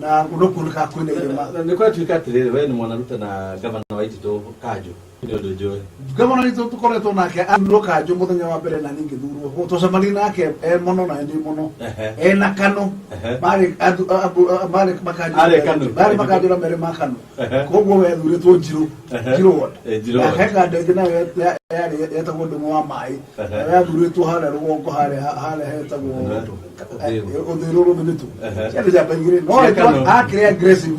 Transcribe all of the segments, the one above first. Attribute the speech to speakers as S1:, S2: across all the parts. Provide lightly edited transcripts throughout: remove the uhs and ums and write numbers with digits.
S1: na unokuruka kwenda ile
S2: ni kwa tuikatirire we ni mwanaruta na governor wa Itito Kajo ndio dojoe
S1: governor Itito tukoretwo nake andro Kajo muthenya wa mbere na ningi thurwo tucemani nake mono na ndi mono na Kano bari makajo na mere makano koguo we thuritwo Njiro ward heka ndege na yari yetagwo ndumu wa mai ya thuritwo hale rugongo hale hetagwo uthiruru minitu yari japengire no akire aggressive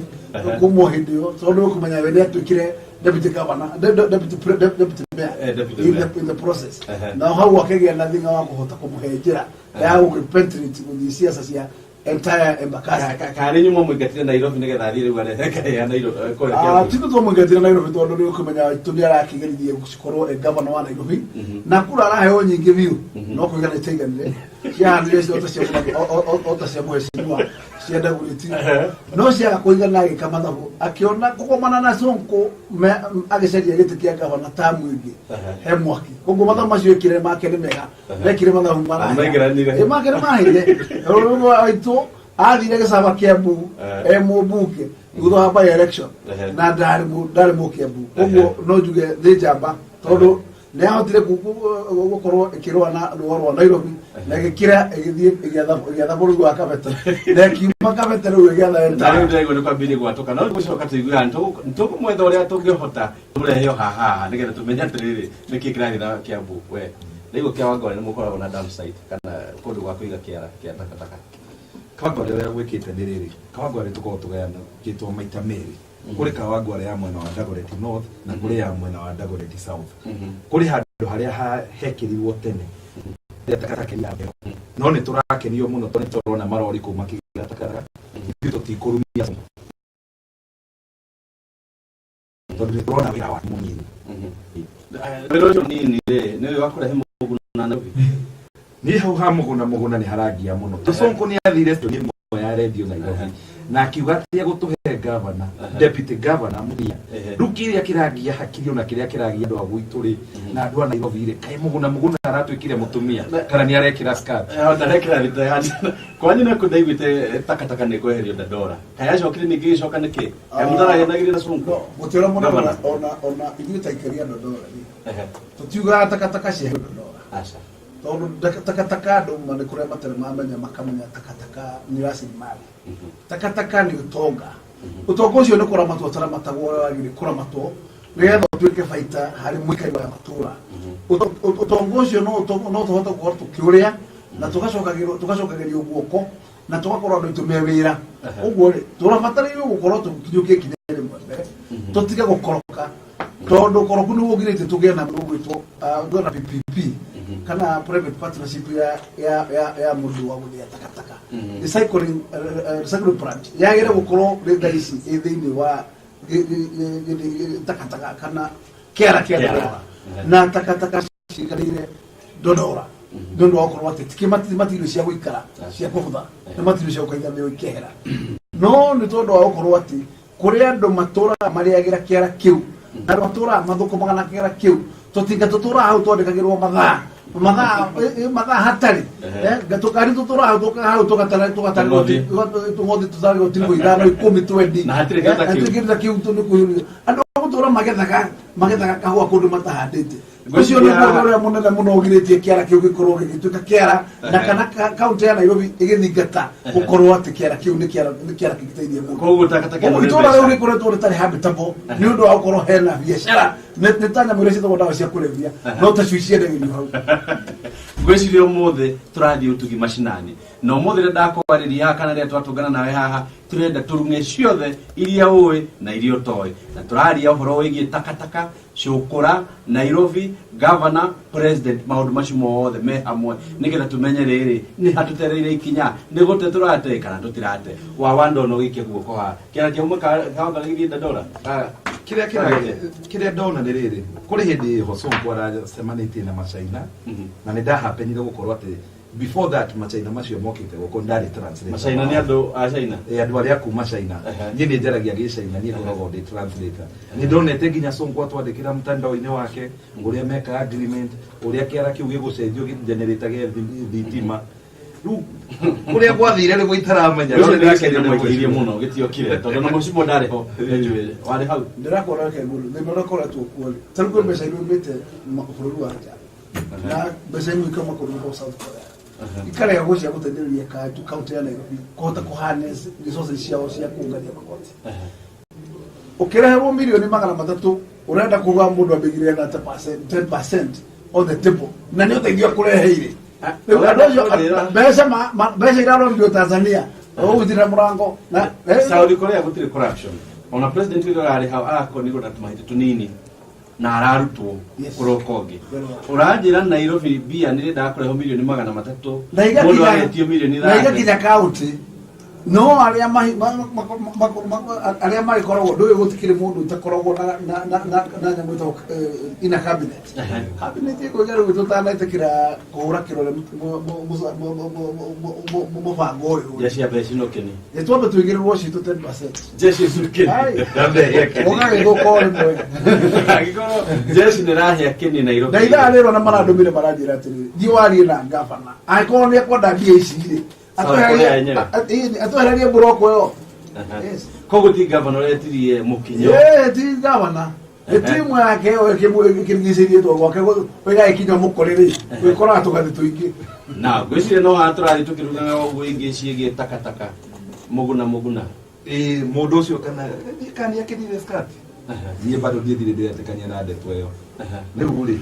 S1: kumo hindio so no kumanya we atukire deputy governor deputy mayor in the process now how wakegia nothing wa kuhota kumuhejera ya ukipenetrate with siasa cia entire embakasi
S2: kare nyuma mwigatire Nairobi nigetha thire wale heka ya Nairobi kore
S1: tiko to mwigatire Nairobi tondu ni ukumenya tundi arakigeririe gucikorwo governor wa Nairobi na kura araheo nyingi view no kuigana iteganire ya ndire cio cia mweshimiwa cienda guriti no cia kuigana kama thabu akiona kukomana na Sonko agiceria gitikia governor tamu ingi he mwaki koguo mathabu macio kire make ni mega rekire mathabu mara makire mahire aitu athire gicaba Kiambu mubuke thutha wa by election na ndari mu Kiambu koguo no njuge thi njamba tondu ni ahotire gukorwo ikirwa na rwa Nairobi na gikira igitha buru gwa Kabete na kiuma Kabete ru igitha
S2: ndari ndego ni kwambiri gwatoka no gucoka tuigua ntuko mwetho ria tungihota turehe haha nigetha tumenya atiriri nikikirani na Kiambu we nigo kia Wangore ni mukoragwo na dam site kana kundu gwa kuiga kiara kia takataka
S3: Kawangware ria gwikite ndiriri Kawangware tuko tugayana kitwa maita meri kuri Kawangware ya mwena wa Dagoretti North na kuri ya mwena wa Dagoretti South kuri handu haria hekirirwo tene takataka ya no ni turakenio muno tone turona marori kuma kiga takataka bito tikurumia tondu turona wira wa munini
S2: pero nini ne wakore muguna na
S3: ni hau ha muguna ni haragia muno Sonko ni athire studio ya radio Nairobi na akiuga tia gutuhe governor deputy governor muthia rukiria kiragia hakiri na kiria kiragia ndo agwituri na andu a Nairobi ire kai muguna aratwikire mutumia kana ni arekira skirt
S2: ndarekira ritayani kwani na kudaigwite takataka ni kweherio Dandora kaya cokire ni gicoka niki mudara yenagire na Sonko
S1: mutira muno ona igita ikeria Dandora tutiuga takataka cia Dandora
S2: asa
S1: tondu takataka ndo mane kuria matere mamenya makamenya takataka ni rasilimali takataka ni utonga ucio ni kuramatwo taramatagwo wagire kuramatwo nigetha tuike baita hari mwikari wa matura utonga ucio no tuhota gukorwo tukiuria na tugacokagirio guoko na tugakorwo andu itumia wira uguo ri turabataririo gukorwo tukinyukie kinyere mbere tutiga gukoroka tondu koroku ni wogirite tugia na gwitwo ndona PPP kana private partnership ya mundu wa guthia takataka recycling plant yagire gukorwo rindaisi ithini wa takataka kana kera na takataka cikarire Dandora ndondo wakorwo ati tikimatirio cia guikara cia kuvutha na matirio cia kuiga meo ikehera no ni tondu wa gukorwo ati kuria andu matura mariagira kera kiu na matura mathukumaga na kera kiu tutinga tutura hau twandikagirwo mathaa hatari gatukari tutura hau tugatara tungodi tutari gotirigo ithano 10
S2: na hatiri
S1: kiu tundu kuyuri andu gutura magethaga kahua kundu matahandite ucio ni kuria munene muno ugiritie kiara kiu gikorwo gigituika kiara na kana county ya Nairobi igithingata gukorwo ati kiara kiu ni kiara kigiteithie muno
S2: koguo takataka
S1: ni tora riu rikoretwo ritari habitable ni undu wa gukorwo hena biashara ni tanya mwire citagwo dawa cia kulevia no tacuicie ndegini hau
S2: gwicirie umuthe turathie utugi mashinani no umuthe ndakwariria kana ria twatungana nawe haha turenda turunge ciothe iria uwe na iria utoy na turaria uhoro wigie takataka cukura Nairobi governor president maundu macio mothe me amwe nigetha tumenye riri ni hatutereire ikinya ni gute turate kana tutirate wa wando no gikie guoko ha kira kiamwe kaanga githie Dandora
S3: kiria ndona ni riri kuri hindi ho Sonko aracemanĩtie na Machaina na ni ndahapenire gukorwo ati before that Machaina macio mokite guko ndari translate
S2: Machaina ni andu a China
S3: andu aria kuma China ni njaragia Gichina ni ngoragwo ndi translator ni ndonete nginya Sonko atwandikira mtandao-ini wake uria meka agreement uria kiara kiu gigucenjio generator ge thitima kuria gwathire ni gwitaramenya
S2: Rĩu ndĩrakĩenda mwĩkĩirie mũno gĩtiokire tondũ na mũcimo ndarĩ ho nĩnjũĩrĩ warĩ hau
S1: ndirakora keguru ndĩrakora tu kuoli tariko mbeca irumĩte bũrũri wa nja na mbeca imwe ikama kũrũga South Korea ikarega gũcia gũteithĩrĩria kaunti ya Nairobi kũhota kũharness resources ciao cia kũngania magoti ũkĩreherwo milioni 300 ũrenda kuga mũndũ ambĩgire na 10% on the table na nĩ ũteithio kũreheire mbeca irarondio Tanzania ũgũthira mũrango na
S2: South Korea gũtirĩ corruption ona president witũ arĩ hau akonirwo tumahĩte tunini na ararutwo kurokonge uranjira Nairobi bia nĩ ndakoreho milioni 300 mũndũ agetio milioni 3
S1: na igakinya county no aria makoragwo ndũĩ gũtikĩrĩ mũndũ utakoragwo na nyamũ ĩtagwo ina cabinet cabinet ĩkũiga rĩu tũtanetĩkĩra kũhũra kĩrore mũbango ũyũ
S2: jeshi mbeca no keni
S1: twambe tũigĩrĩrwo citũ 10%
S2: jeshi sukeni
S1: ũgagĩthũka rĩmwe
S2: agĩkorwo jeshi nĩrahĩa keni Nairobi
S1: na ithaa rĩrwo na marandũmĩre maranjĩra atĩrĩrĩ thiĩ warie na ngabana angĩkorwo nĩ ekwenda mbia ici rĩ atohererie buroko yo
S2: kogo ti governor etirie mukinyo
S1: ti governor timu yake yo ikimugicirie to gwake wega ikinyo mukorere wikora tugathi tuingi
S2: na gwicire no aturathi tukirugaga ogwo ingi ciege takataka muguna
S3: mundu ucio kana akithire skati nie bado ndithire ndiretekania na ndeto iyo riu ri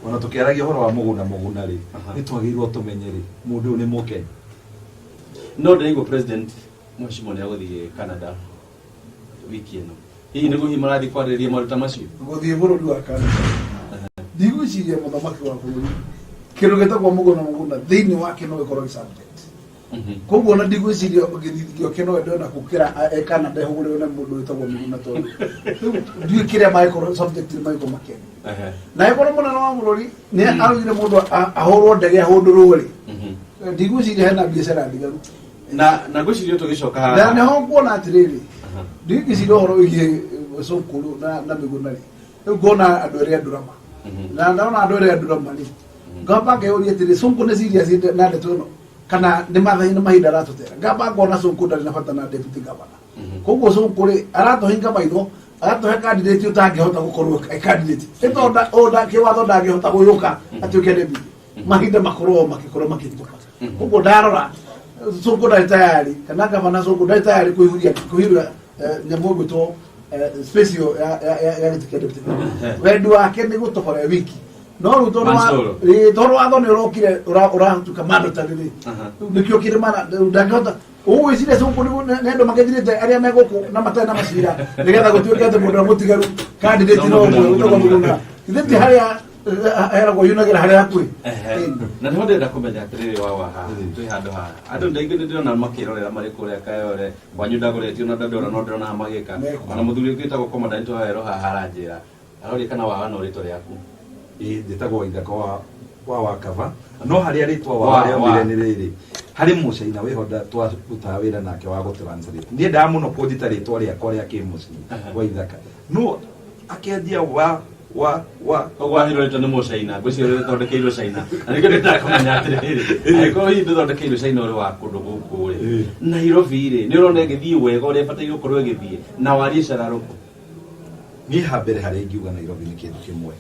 S3: ona tukiaragia horo wa muguna ri ni twagirwo tumenyeri mundu ni Mukenya
S2: no ndĩraigua president Mwashimo nĩ agũthiĩ Canada wiki ĩno hihi nĩguo hihi marathiĩ kwarĩrĩria maũndũ ta macio
S1: gũthiĩ bũrũri wa Canada ndigwĩciria mũthamaki wa bũrũri kĩndũ gĩtagwo mũguna thĩinĩ wake no gĩkorwo gĩ subject koguo na ndigwĩciria gĩthithio kĩno ndona gũkĩra Canada hũgũrĩrwo na mũndũ wĩtagwo mũguna tondũ ndiũĩ kĩrĩa magĩkorwo subject nĩ magĩkorwo makĩenda na ĩkorwo mũnene wa bũrũri nĩ arugire mũndũ ahũrwo ndege ahũndũrwo rĩ ndigwĩciria hena biacara ndigaru
S2: na gwĩciria tũgĩcoka haha
S1: na nĩho nguona atĩrĩrĩ ndigwĩciria ũhoro wĩgiĩ Sonkuru na Miguna rĩ rĩu ngona andũ erĩ andurama na ndona andũ erĩ andurama rĩ ngamba ngeyũria atĩrĩ Sonkuru nĩ serious na ndeto ĩno kana nĩ mahinda aratũtera ngamba ngona Sonkuru ndarĩ na bata na deputy governor koguo Sonkuru aratũhinga maitho agatũhe candidate ũtangĩhota gũkorwo candidate ĩtonda kĩwatho ndangĩhota gũyũka atuĩke deputy mahinda makorwo makĩritũka koguo ndarora Sonkuru ndarĩ tayari kana gavana Sonkuru ndarĩ tayari kũhiũria nyamũ ĩgwĩtwo space ya gĩtĩ deputy wendi wake nĩ gũtobora wiki no rĩu tondũ watho nĩ ũrokire ũratuĩka mandatory rĩ nĩkĩo kĩrĩma ndangĩhota ũgwĩciria Sonkuru nĩ andũ makĩthirĩte arĩa me gũkũ na matarĩ na macira nĩgetha gũtuĩke atĩ mũndũ mũtigaru candidate no ũmwe ũtagwo Miguna ithe ti harĩa eragwo yunagĩra harĩa hakuhĩ
S2: na nĩ ndĩrenda kũmenya atĩrĩrĩ wa haha twĩ handũ haha andũ ndaingĩ nĩ ndĩrona makĩrorera marĩ kũrĩa Kayore Wanyu ndagũretio na ndandora no ndĩrona magĩka ona mũthuri wĩtagwo commandant wa Wero haha aranjĩra arori kana waga no rĩtwa rĩaku
S3: ndĩtagwo Ithaka wa Wakava no harĩa rĩtwa wa rĩomire nĩ rĩrĩ harĩ mũcaina wĩhonda twarutaga wĩra nake wa gũtranslate niĩ ndaa mũno kũnjĩta rĩtwa rĩakwa rĩa kĩmũciĩ wa Ithaka no akĩanjia
S2: wahirwo rĩtwa nĩ mũcaina ngwĩciria rĩthondekeirwo Caina na nĩkĩo ndĩrakũmenya atĩrĩrĩ angĩkorwo hihi ndĩthondekeirwo Caina ũrĩ wa kũndũ gũkũ rĩ Nairobi rĩ nĩ ũrona ĩgĩthiĩ wega ũrĩa ĩbataire gũkorwo ĩgĩthiĩ na warie cararũkũ
S3: niĩ hambere harĩa ingiuga Nairobi nĩ kĩndũ kĩmwe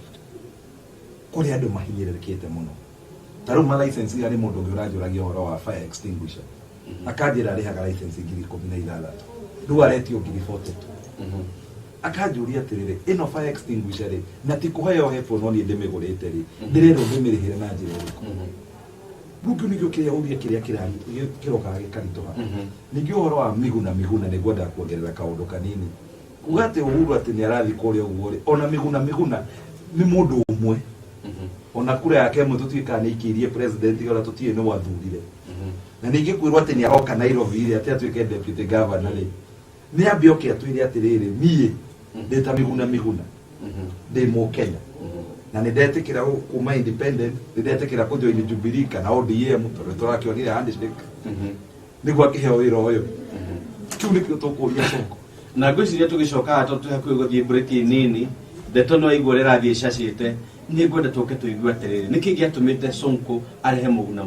S3: kũrĩ andũ mahinyĩrĩrĩkĩte mũno ta rĩu ma license harĩ mũndũ ũngĩ ũranjũragia ũhoro wa fire extinguisher akanjĩra arĩhaga license 16,000 rĩu aretio 40,000 akanjũria atĩrĩrĩ ĩno fire extinguisher rĩ na ti kũheo hebwo no niĩ ndĩmĩgũrĩte rĩ ndĩrenda ndĩmĩrĩhĩre na njĩra ĩrĩkũ rĩu nĩkĩo kĩrĩa ũria kĩrĩa kĩrokaga gĩkaritũha ningĩ ũhoro wa Miguna nĩguo ndakuongerera kaũndũ kanini kuga atĩ Uhuru atĩ nĩ arathiĩ kũrĩa ũguo rĩ ona Miguna nĩ mũndũ ũmwe ona kura yake mwe tũtuĩkaga nĩ ikĩirie president ũrĩa tũtiĩ nĩ wathurire na ningĩ kwĩrwo atĩ nĩ aroka Nairobi rĩ atĩ atuĩke deputy governor rĩ nĩ ambia oke atwĩre atĩrĩrĩ niĩ ndĩta Miguna ndĩ Mũkenya na nĩ ndetĩkĩra kuma independent nĩ ndetĩkĩra kũjoin Jubilee kana ODM tondũ tũrakĩonire handshake nĩguo akĩheo wĩra ũyũ kĩu nĩkĩo tũkũria Sonko
S2: na ngwĩciria tũgĩcoka tondũ hakuhĩ gũthiĩ break nini ndeto no igua rĩrathiĩ icacĩte nĩ ngwenda tũke tũigue atĩrĩrĩ nĩkĩ gĩatũmĩte Sonko arehe Muguna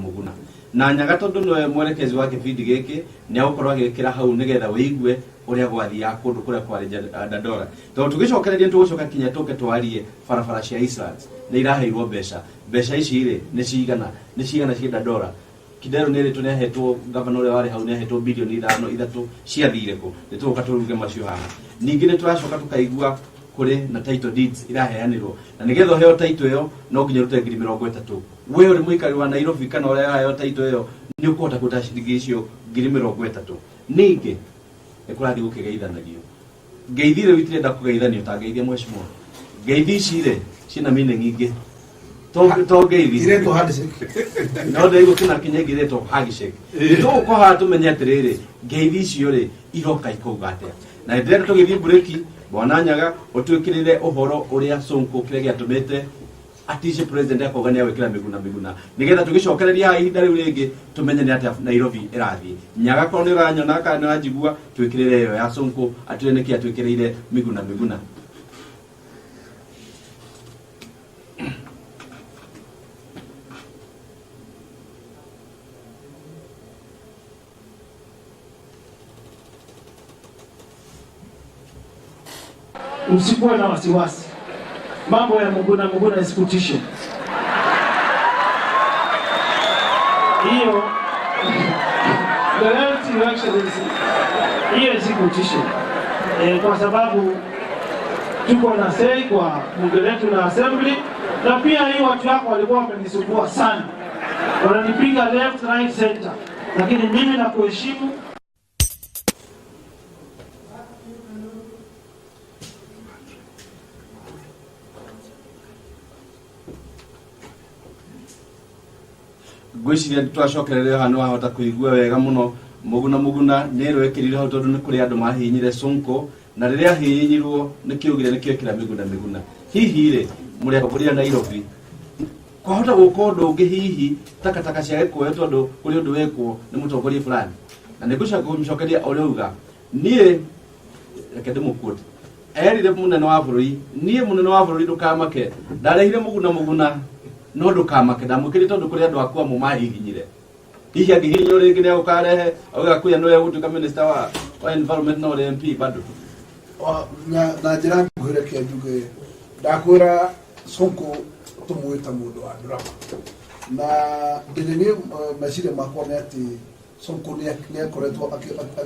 S2: na nyaga tondu no mwerekezi wa kibindi giki ni agukorwo agikira hau nigetha wiigue uria gwathia kundu kuria kwari Dandora tondu tugicokereria tugucoka kinya tuke twarie barabara cia Eastlands ni iraheirwo mbeca ici ri ni cigana cia Dandora Kidero nere tunehetwo governor ule wale haunehetwo bilioni 5 ciathire ko nituka turuge macio haha ningi ni turacoka tukaigua kuri na title deeds iraheanirwo na nigetho heo title iyo no nginya rute 30 we uri muikari wa Nairobi kana ore heo title iyo ni ukuhota kutashiriki icio 30 ningi ekurathi gukigeithanagio ngeithire witirenda kugeithanio ta ngeithia mweshimwa ngeithi cire cina meaning ingi to ngeithi
S1: ireto handshake
S2: no ndego kina kinyegi ireto handshake to ko ha tumenye atiriri ngeithi cio ri iroka ikuga atia na ndire tugithie bureki bwana nyaga utwikirire uhoro uria Sonko kire giatumite atishe president akoga ni awekira miguna nigetha tugicokereria ihinda riu ringi tumenye ni atia Nairobi irathi nyaga ko ni ranyona kana wajigua twikirire yo ya Sonko atire niki atwikirire miguna
S4: Usikuwe na wasiwasi. Mambo ya Muguna isikutishe. Hiyo the reality election hiyo isikutishe. Kwa sababu tuko na say kwa bunge letu na assembly na pia hii watu wako walikuwa wamenisumbua sana. Wananipiga left right center. Lakini mimi na kuheshimu
S2: gwiciria twacokerere hano hahota kuigua wega muno Muguna nero ekirire ho tondu ni kuri andu mahinyire Sonko na riria hinyirwo ni kiugire ni kiekira miguna hihi ri muri akoria Nairobi kwa hota gukondo ungi hihi takataka cia ekoyo tondu kuri undu wekwo ni mutongoria fulani na nigucoka kumcokeria ureuga nie reke ndimukuti erire munene wa bururi nie munene wa bururi ndukamake ndarehire Muguna no ndukamake ndamukiri tondu kuri andu akwa mu mahihinyire hihi angihinyo ringi ni ukarehe ugakuya no gutuika minister wa environment no MP bado
S1: na njira nguhire ke njuge ndakwira Sonko tumuita mundu wa drama na ndini meciria makwa ni ati Sonko ni akoretwo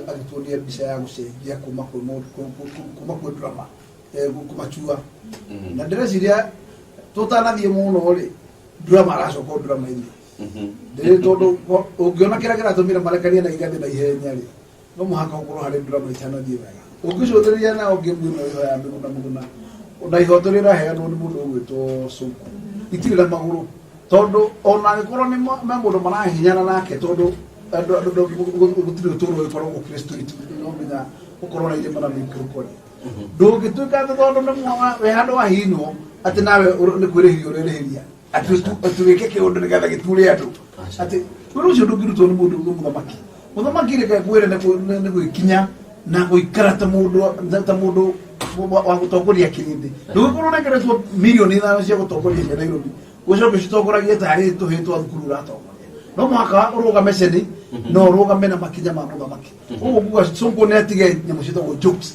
S1: agituonia mbica ya gucenjia kuma kwi drama kumachua na ndĩreciria tutanathie muno ri drama aracoka drama ini ndĩrĩ tondu ungiona kĩrĩa kĩratũmĩra marekania na igathĩ na ihenya ri no mũhaka ũkorwo harĩ drama itanathiĩ wega ũngĩcũthĩrĩria na ũngĩmwĩna ĩyo ya Muguna na ihoto rĩrĩa iraheanwo nĩ mũndũ ũgwĩtwo Sonko itirĩ na magũrũ tondu ona angĩkorwo nĩ mũndũ marahinyana nake tondu gũtirĩ ũtũũro ũkorwo ũkristo no menya ũkorwo na irĩma na mĩikũrũkoni ndũngĩtuĩka atĩ tondu wĩ handũ wahinwo atĩ nawe nĩ kwĩrĩhĩria ũrĩrĩhĩria atĩ wĩke kĩũndũ nĩgetha gĩture andũ atĩ wĩra ũcio ndũngĩrutwo nĩ mũndũ mũthamaki reke kwĩre nĩ gwĩkinya na gũikara ta mũndũ wa gũtongoria kĩrĩndĩ ndũngĩkorwo nengeretwo mirioni 5 cia gũtongoria Nairobi gũcoka citongoragia tarĩ tũhĩĩ twa thukuru ũratongoria no mũhaka ũrũgame ceni no ũrũgame na makinya ma mũthamaki ũguo kuga Sonko nĩ atige nyamũ ciĩtagwo jokes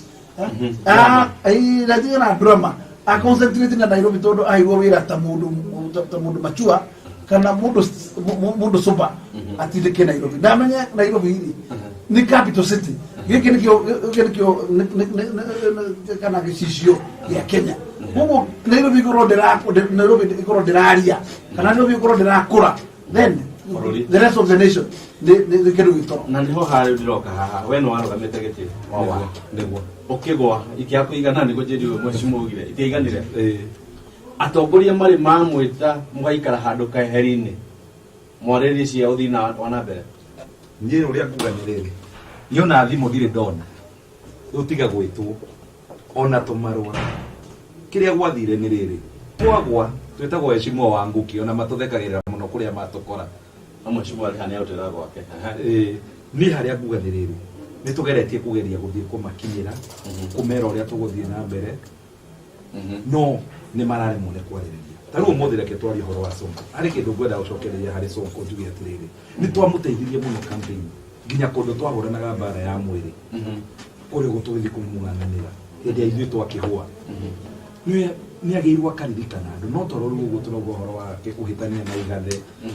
S1: atige na drama concentrate na Nairobi tondu aigwo wira ta mundu machua kana mundu soba atindike Nairobi ndamenya Nairobi hili ni capital city giki nikio kana gicicio ya Kenya huko Nairobi ikoro ndiraria kana Nairobi ikoro ndirakura then the rest of the nation the kedu gitoro
S2: na ndiho hari ndiroka haha we no warugamite giti wawa niguo ukigwa ikiako igana ni gujiri mweshimu ugire itiganire atongoria mari mamwita mugaikara handu kaherinĩ mwarĩrie cia uthina wana mbere
S3: niĩ ũrĩa nguga nĩ rĩrĩ yona thimũ ndirĩ ndona utiga gwĩtwo ona tũmarũa kĩrĩa gwathire nĩ rĩrĩ twagwa twĩtagwo Heshimwa wa Nguki ona matũthekagĩrĩra mũno kũrĩa matũkora
S2: amwe Heshimwa arihane utera gwake
S3: niĩ harĩa nguga nĩ rĩrĩ nĩ tũgeretie kũgeria gũthiĩ kũmakinyĩra kũmera ũrĩa tũgũthiĩ na mbere no nĩ mararemwo nĩ kwarĩrĩria taru mo thira ke twari horo wa Sonko ari kindu gwenda ucokereria hari Sonko njuge atiriri ni twamuteithirie muno campaign ginya kundu twahuranaga mbara ya mwiri kuri gututhi kumung'ang'anira hindi ithuĩ twakĩgũa nĩ agĩirwo akaririkana andũ no toro rĩu ũguo tũrauga ũhoro wa kũhĩtania na igathe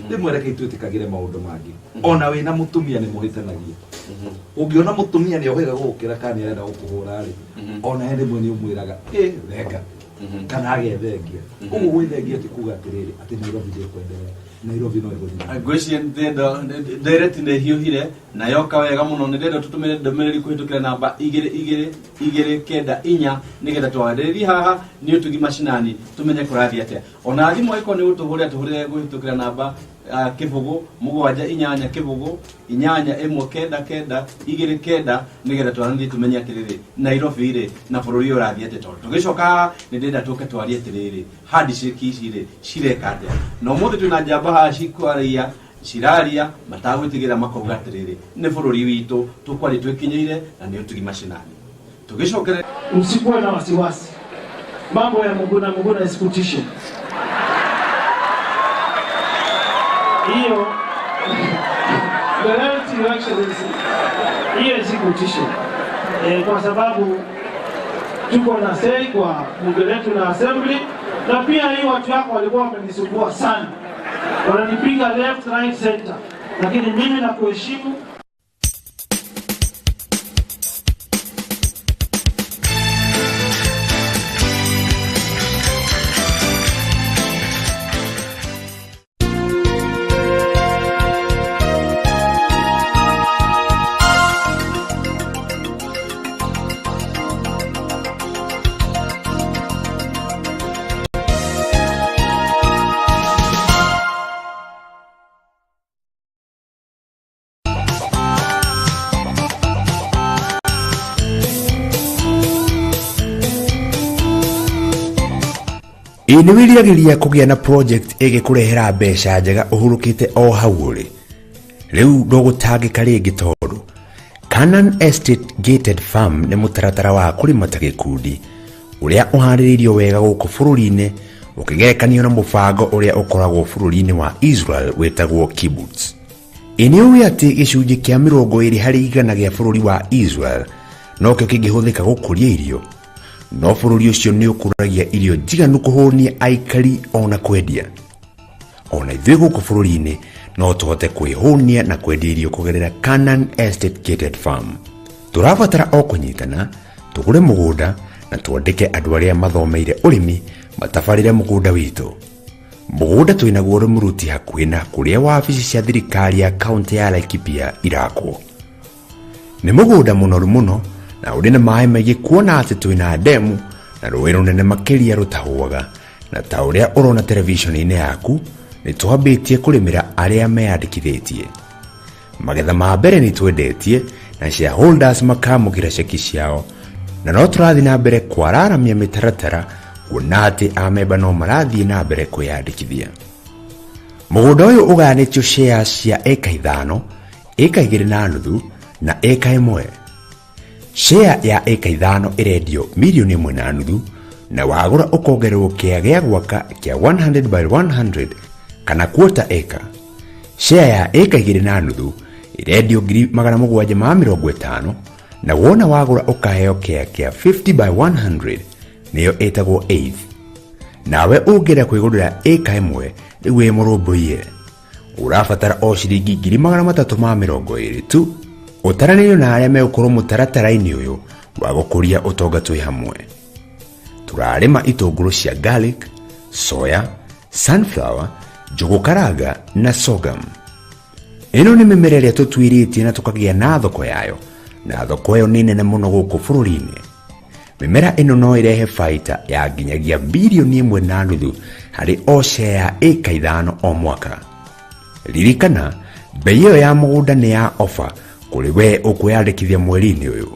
S3: rĩmwe reke twĩtĩkagĩre maũndũ mangĩ ona wĩna mũtumia nĩ mũhĩtanagia ũngĩona mũtumia nĩ ohĩga gũgũkĩra kana nĩarenda gũkũhũra rĩ ona rĩmwe nĩ ũmwĩraga renga kana agethengia ũguo gwĩthengia ti kuga atĩrĩrĩ atĩ Nairobi ndĩkwenderea Nairobi no ĩgũthiĩ
S2: ngwĩciria ndireti nĩ hiũhire na yoka wega mũno nĩ ndĩrenda tũtũmĩre ndũmĩrĩri kũhĩtũkĩra namba 294 nĩgetha twarĩrĩrie haha nĩ ũtugi mashinani tũmenye kũrathiĩ atĩa ona thimũ ĩkorwo nĩ gũtũhũrĩra tũhũrĩre kũhĩtũkĩra namba kĩbũgũ 78 kĩbũgũ 81992 nĩgetha twaranĩrie tũmenye atĩrĩrĩ Nairobi rĩ na bũrũri ũrathiĩ atĩa tondũ tũgĩcoka nĩ ndĩrenda tũke twarie atĩrĩrĩ handshake ici rĩ cireka atĩa na ũmũthĩ twĩna njamba haha cikwaria ciraria matagwĩtigĩra makauga atĩrĩrĩ nĩ bũrũri witũ tũkwarĩ twĩkinyĩire na nĩ ũtugi mashinani tũgĩcokere
S4: msikuwe na wasiwasi mambo ya Muguna execution hiyo direct election hiyo execution kwa sababu tuko na sei kwa bunge letu na assembly na pia hii watu wako walikuwa wamenisumbua sana wananipiga left right center lakini mimi na kuheshimu
S5: Nĩ wĩriragĩria kũgĩa na project ĩgĩkũrehera mbeca njega ũhurũkĩte o hau ũrĩ rĩu ndũgũtangĩka rĩngĩ tondũ Canaan Estate Gated Farm nĩ mũtaratara wa kũrĩma ta gĩkundi ũrĩa ũharĩrĩirio wega gũkũ bũrũri-inĩ ũkĩgerekanio na mũbango ũrĩa ũkoragwo bũrũri-inĩ wa Israel wĩtagwo kibbutz. Nĩ ũĩ atĩ gĩcunjĩ kĩa 20% gĩa bũrũri wa Israel nokĩo kĩngĩhũthĩka gũkũria irio no bũrũri ũcio nĩ ũkũragia irio njiganu kũhũnia aikari ona kwendia ona ithuĩ gũkũ bũrũri-inĩ no tũhote kwĩhũnia na kwendia irio kũgerera Canaan Estate Gated Farm. Tũrabatara o kũnyitana tũgũre mũgũnda na twandĩke andũ arĩa mathomeire ũrĩmi matabarĩre mũgũnda witũ. Mũgũnda twĩnaguo ũrĩ mũruti hakuhĩ na kũrĩa wabici cia thirikari ya kaunti ya Laikipia irakwo. Nĩ mũgũnda mũnoru mũno na ũrĩ na maĩ maingĩ kuona atĩ twĩna ndemu na rũĩ rũnene makĩria rũtahũaga na ta ũrĩa ũrona televishoni-inĩ yaku nĩ twambĩtie kũrĩmĩra arĩa meyandĩkithĩtie. Magetha ma mbere nĩ twendetie na shareholders makamũkĩra ceki ciao na no tũrathiĩ na mbere kwararamia mĩtaratara kuona atĩ amemba no marathiĩ na mbere kwĩyandĩkithia. Mũgũnda ũyũ ũgayanĩtio shares cia eka 5, eka 2.5 na eka 1. Share ya eka 5 irendio milioni 1.5 na wagũra ũkongererwo kĩa gĩa gwaka kĩa 100 by 100 kana quarter acre. Share ya eka 2.5 irendio 750 na wona wagũra ũkaheo kĩa 50 by 100 nĩyo ĩtagwo eighth. Nawe ũngĩenda kwĩgũrĩra eka 1 rĩu wĩ mũrũmbũiye ũrabatara o ciringi 320 tu ũtaranĩrio na arĩa megũkorwo mũtaratara-inĩ ũyũ wa gũkũria ũtonga twĩ hamwe. Tũrarĩma itũngũrũ cia garlic, soya, sunflower, njũgũ karanga na sorghum. Ĩno nĩ mĩmera ĩrĩa tũtuĩrĩtie na tũkagĩa na thoko yayo na thoko ĩyo nĩ nene mũno gũkũ bũrũri-inĩ. Mĩmera ĩno no ĩrehe baita ya nginyagia bilioni 1.5 harĩ o share ya eka 5 o mwaka. Ririkana bei ĩyo ya mũgũnda nĩ ya offer kũrĩ we ũkwĩyandĩkithia mweri-inĩ ũyũ.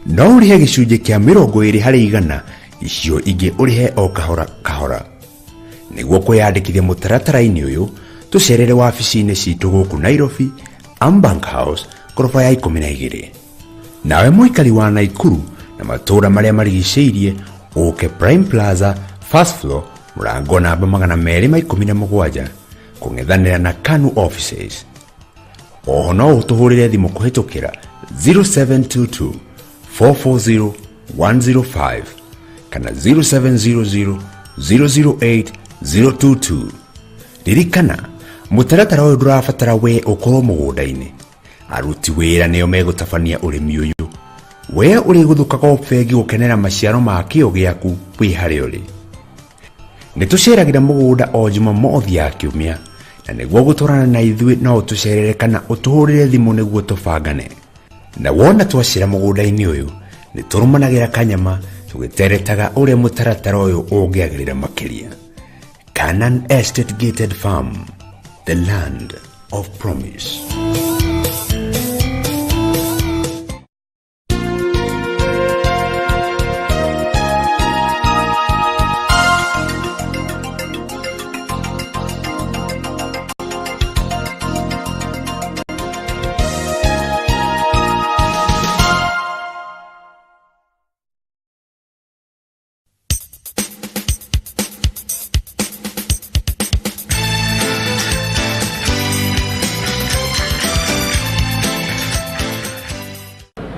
S5: No ũrĩhe gĩcunjĩ kĩa 20% icio ingĩ ũrĩhe o kahora kahora. Nĩguo kwĩyandĩkithia mũtaratara-inĩ ũyũ tũcerere wabici-inĩ citũ gũkũ Nairobi, Ambank House, ngoroba ya 12. Nawe mũikari wa Naikuru na matũũra marĩa marigicĩirie ũke Prime Plaza, first floor, murango namba 217 kung'ethanira na KANU offices. Oho no utuhurire thimu kuhitukira 0722 440 105 kana 0700 008 022. Ririkana mutaratara uyu ndurabatara we ukorwo mugunda-ini. Aruti wira nio megutabania urimi uyu. We uri guthuka bengi gukenera maciaro ma kio giaku wi hari uri. Nituceragira mugunda o Jumamothi ya kiumia, na niguo guturana na ithui no utucerere kana utuhurire thimu niguo tubangane. Na wona twacira mugunda-ini uyu niturumanagira kanyama tugiteretaga uria mutaratara uyu ungiagirira makiria. Canaan Estate Gated Farm, the land of promise.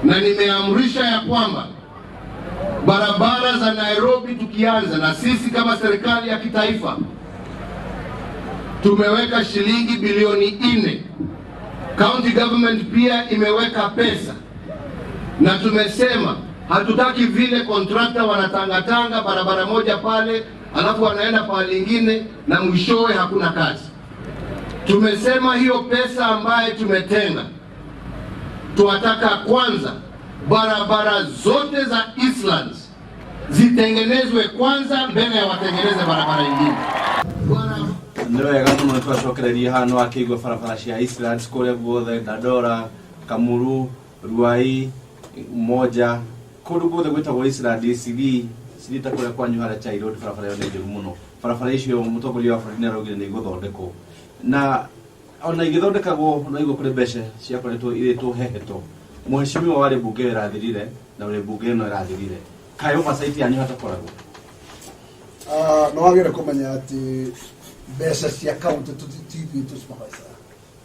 S6: Na nimeamrisha ya kwamba barabara za Nairobi tukianza, na sisi kama serikali ya kitaifa tumeweka shilingi bilioni 4. County government pia imeweka pesa, na tumesema hatutaki vile contractor wanatangatanga barabara moja pale alafu wanaenda pale lingine na mwishowe hakuna kazi. Tumesema hiyo pesa ambaye tumetenga tuataka kwanza barabara zote za Eastlands zitengenezwe kwanza mbele ya watengeneze barabara nyingine.
S2: Ndio yagato twashokereria hano akigwa barabara cia Eastlands kule guothe Dandora, Kamuru, Ruai, Moja kundu guothe gwitagwo Eastland DCB sirita kule kwa Nyuhara Chai Road barabara yo ndio muno. Barabara icio mutongoria wa bũrũri nĩaraugire nĩ igũthondekwo na ona igithondekagwo no igwo kuri mbeca cia koretwo iretwo hehetwo. Mheshimiwa wale bunge irathirire na wale bunge no irathirire kai oversight yanyu hatakoragwo.
S1: No wagire kumenya ati mbeca cia county tutitithio supervisor.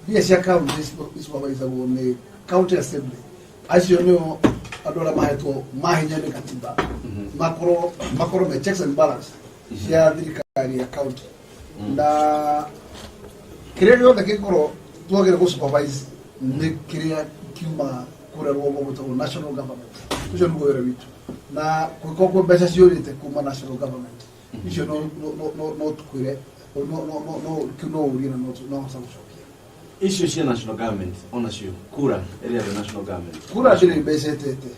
S1: Bia cia county supervisor wo ni county assembly. Acio no andora mahetwo mahinya ni katiba. Makoro me checks and balance cia thirikari ya county. Na kire gyo ndakikoro twagire ku supervise ni kire kiuma kura rwogo muto national government. Tujo nugo wera witu. Na kwa mbeca ciorite kuma national government. Icio no tukwire no urina no samushokia.
S2: Icio cia national government ona cio kura area ya national government.
S1: Kura cire mbeca tete.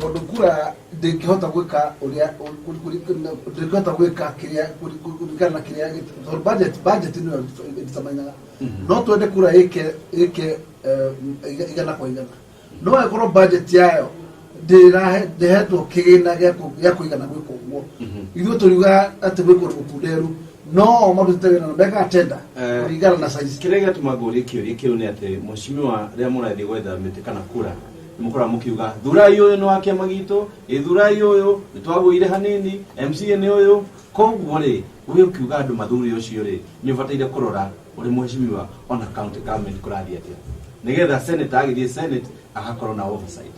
S1: Tondu kura ndingihota gwika uria ndingihota gwika kiria kurikana kiria budget no itamanyaga. No twende kura yake igana kwa igana. No ekoro budget yayo ndehetwo kigina gya kuigana gwiko guo. Ithuĩ turiuga ati gwiko rukunderu no marutite wĩra na mbeka tenda kurigana na size.
S2: Kĩrĩa gĩatũma ngũrie kĩũria kĩu nĩ atĩ mheshimiwa rĩrĩa mũrathiĩ gwetha mĩtĩ kana kura mukora mukiuga thurai uyu no wake magito thurai uyu nitwagũire hanini MCA ni uyu koguo ri uyu kiuga andu mathuri ucio ri ni bataire kurora uri mheshimiwa ona county government kurathia atia nigetha senate agithie senate agakorwo na oversight.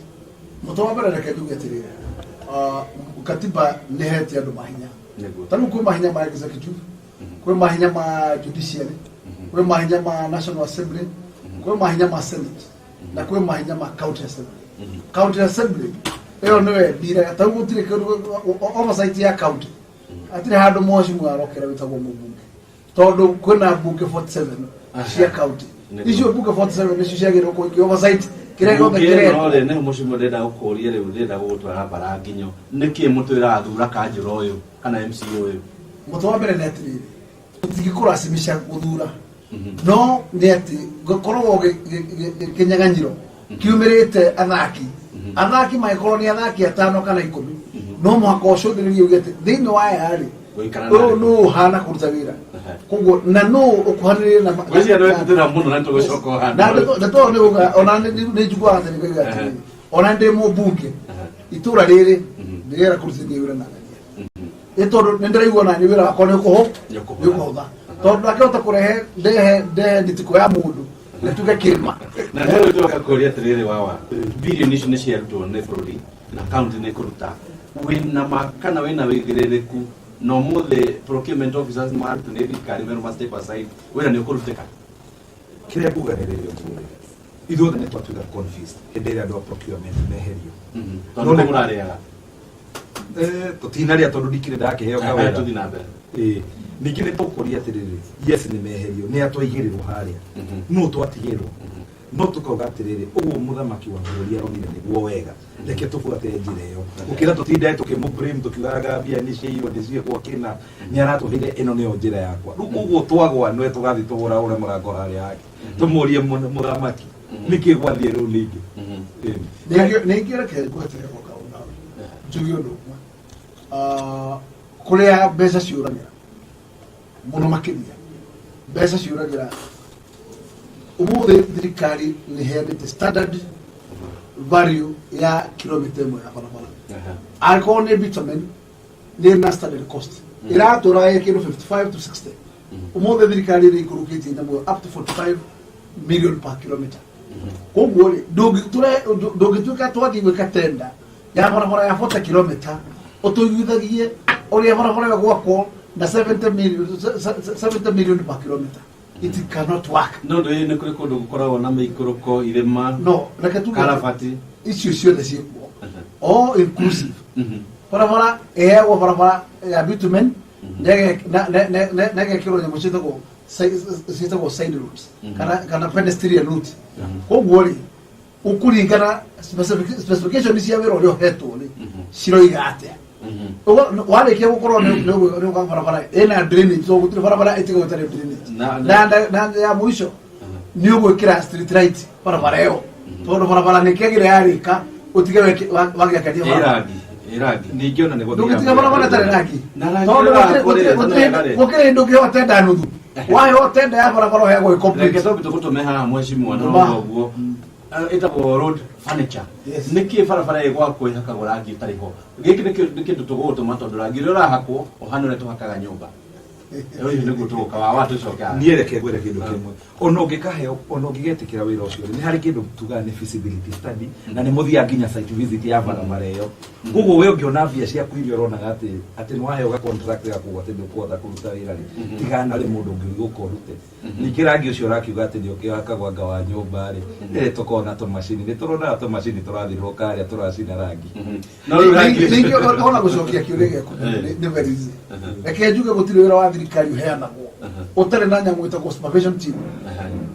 S1: Mutawabara reke ndugetirire katiba niheti andu mahinya tanu kwa mahinya ma executive kwa mahinya ma judiciary kwa mahinya ma national assembly kwa mahinya ma senate na kwa mahinya ma county assembly. County assembly eo niwe dira tagutire oversight ya county atire handu mheshimiwa arokera witagwo mubunge tondu kwina bunge 47 cia county icio bunge 47 nicio ciagirwo kuingia oversight kire gothe kire
S2: no le ne mheshimiwa ndenda gukuria riu ndenda gutwara bara nginyo niki mutwira athura kanjura uyu kana MCA uyu
S1: mutu wa mbere netirire tigikura simisha guthura no neti gokorwo kinyaganyiro kiumirite athaki mai koloni athaki 5 kana 10 no mwaka ucio ndiriye ugete thini wa yari no hana kuruta wira koguo na no ukuhanire na
S2: wezi ndo ndira muno na tugocoko hana
S1: na to ni uga ona ni jugwa hata ni kuiga ona ndi mu bunge itura riri ndirira kuruta wira na etondo nendiraigua na ni wira wakwa ni kuhotha tondu akihota kurehe ndehe nditiko ya mundu netuge kirima
S2: na rero tuka kuria tiriri wawa bilioni icio ni ciarutwo ni bururi na county ni kuruta wina makana wina wigiririku no muthe procurement officers marutu ni thirikari mero must step aside wira ni kuruteka
S3: kiria kuganiririo turi ithuothe nĩ twatuĩka confused hĩndĩ ĩrĩa andũ a procurement meherio
S2: tondu murariaga
S3: tũtinarĩa tondũ ndikĩrĩ ndakĩheo kawĩra
S2: tuthi na mbere
S3: ningĩ nĩ tũkũria atĩrĩrĩ yes nĩ meherio nĩ atwaigĩrĩrwo harĩa no twatigĩrwo no tũkauga atĩrĩrĩ ũguo mũthamaki wa bũrũri aronire nĩguo wega reke tũbuate njĩra ĩyo gũkĩra tũtindae tũkĩmũblame tũkiugaga mbia nĩ ciaiywo ndĩciĩkwo kĩna nĩ aratũheire ĩno nĩyo njĩra yakwa rĩu ũguo twagwa nĩwe tũgathiĩ tũhũraũre mũrango harĩa hake tũmũrie mũthamaki nĩkĩ gwathiĩ rĩu ningĩ
S1: ningĩ reke ngwetere gũka ũnawe njuge ũndũ ũmwe kũrĩa mbeca ciũragĩra mũno makĩria mbeca ciũragĩra umuthi thirikari nĩ heanĩte standard value ya kilomita ĩmwe ya barabara angĩkorwo nĩ bitumen nĩ na standard cost ĩratũraga kĩndũ 55 to 60 umuthi thirikari nĩ ikũrũkĩtie nyamũ up to 45 million per kilometer koguo rĩ ndũngĩtuĩka twathiĩ gwĩka tenda ya barabara ya 40 kilometer ũtũiguithagie ũrĩa barabara ĩyo gwakwo na 70 million per kilometer. It cannot work.
S2: No do you know ko gukoragwo na mikoroko irema
S1: no reke tu
S2: karabati
S1: icio ciothe ciĩkuo all inclusive barabara ĩheagwo barabara ya bitumen negekĩrwo nyamũ ciĩtagwo side roads kana pedestrian route koguo rĩ ũkũringana specification cia wĩra ũrĩa ũhetwo rĩ ciroiga atĩa warĩkia gũkorwo nĩ barabara ĩna drainage so gũtirĩ barabara ĩtiga gũtarĩ drainage na ya mũico nĩ ũgwĩkĩra street light barabara ĩyo tondũ barabara nĩ kĩagĩra yarĩka ũtige wagĩakaria barabara
S2: irangi
S3: ningĩ ona nĩ
S1: ndũgĩtiga barabara ĩtarĩ rangi tondũ gũkĩrĩ hĩndĩ ũngĩheo tenda nuthu waheo tenda ya barabara ũheagwo ĩcomplete
S2: tũgũtũme haha mheshimiwa na ũguo ĩtagwo road furniture nĩkĩ barabara ĩgwakwo ĩhakagwo rangi ũtarĩ ho gĩkĩ nĩ kĩndũ tũgũtũma tondũ rangi ũrĩa ũrahakwo ũhana ũrĩa tũhakaga nyũmba ũyũ nĩguo tũgũka wa tũcoka
S3: niĩ reke ngwĩre kĩndũ kĩmwe ona ũngĩkaheo ona ũngĩgetĩkĩra wĩra ũcio nĩ harĩ kĩndũ tugaga nĩ feasibility study na nĩ mũthia nginya site visit ya barabara ĩyo koguo we ũngĩona mbia ciaku iria ũronaga atĩ nĩ waheo ga contract ya kũgwa atĩ ndũkũhota kũruta wĩra rĩ tigana rĩ mũndũ ũngĩgũka ũrute ningĩ rangi ũcio ũrakiuga atĩ nĩ ũkĩhakagwo anga wa nyũmba rĩ tũkorwo na tũmacini nĩ tũronaga tũmacini tũrathirwo karĩa tũracina rangi
S1: ningĩ ona gũcokia kĩũria gĩaku nĩ very easy reke njuge gũtirĩ wĩra wa thirikari ũheanagwo ũtarĩ na nyamũ ĩtagwo supervision team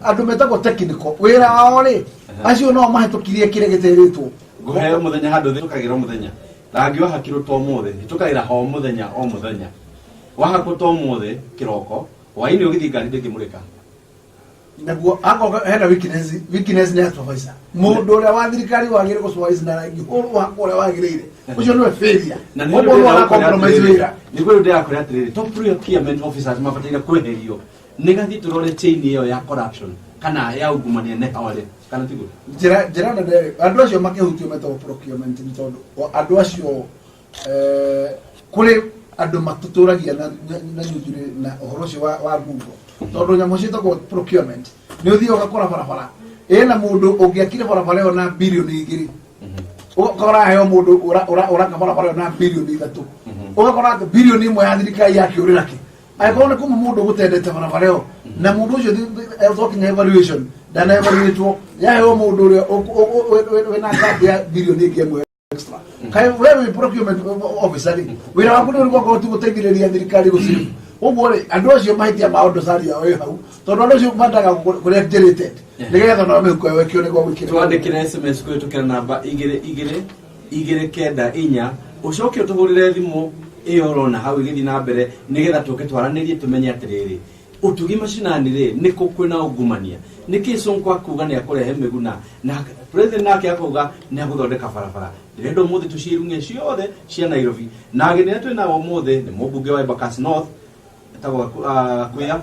S1: andũ metagwo technical wĩra wao rĩ acio no mahĩtũkirie kĩrĩa gĩterĩtwo
S2: ngũheo mũthenya handũ thĩtũkagĩra mũthenya rangi wahakirwo to mũthĩ tũkagĩra ho mũthenya o mũthenya wahakwo to mũthĩ kĩroko hwainĩ ũgĩthiĩ ngari ndĩngĩmũrĩka
S1: naguo akorwo hena weakness nĩ supervisor mũndũ ũrĩa wa thirikari wagĩrĩire gũsupervise na rangi hakwo ũrĩa wagĩrĩire ũcio nĩwe failure
S2: na nĩguo compromise wĩra nĩguo ndĩrakũrĩa atĩrĩrĩ top procurement officers mabataire kweherio nĩgathiĩ tũrore chain ĩyo ya corruption kana ya ungumania nĩ hawale kana tiguo
S1: njĩra nene andũ acio makĩhutio metagwo procurement nĩ tondũ andũ acio kũrĩ andũ matũtũragia na nyũnjũrĩ na ũhoro ũcio wa ngungo tondũ nyamũ ciĩtagwo procurement nĩ ũthiĩ ũgakora barabara ĩna mũndũ ũngĩakire barabara ĩyo na birioni 2 ũgakora heo mũndũ ũraka barabara ĩyo na birioni 3 ũgakora atĩ birioni 1 ya thirikari yakĩũrĩra kĩ angĩkorwo nĩ kuma mũndũ gũtendete barabara ĩyo na mũndũ ũcio talking evaluation ndana evaluatwo yaheo mũndũ ũrĩa wĩna ngathi ya birioni 1 extra kai wewe procurement officer wĩra waku nĩ ũrĩgũkorwo tu gũteithĩrĩria thirikari gũcirĩ ũguo rĩ andũ acio mahĩtia maũndũ sari yao ĩ hau tondũ andũ acio mandaga kũrĩa generated nĩgetha no mĩhuko ĩyo ĩkĩo nĩguo gwĩkĩra
S2: twandĩkĩre SMS kũhĩtũkĩra namba 224 ũcoke ũtũhũrĩre thimũ ĩyo ũrona hau ĩgĩthiĩ na mbere nĩgetha tũke twaranĩrie tũmenye atĩrĩrĩ ũtugi macinani rĩ nĩkũ kwĩna ungumania nĩkĩ Sonko akuga nĩ akũrehe mĩguna na president nake akauga nĩ agũthondeka barabara ndĩrenda ũmũthĩ tũciĩrung'e ciothe cia Nairobi na ageni arĩa twĩnao ũmũthĩ nĩ mũmbunge wa Embakasi North etagwo Kuya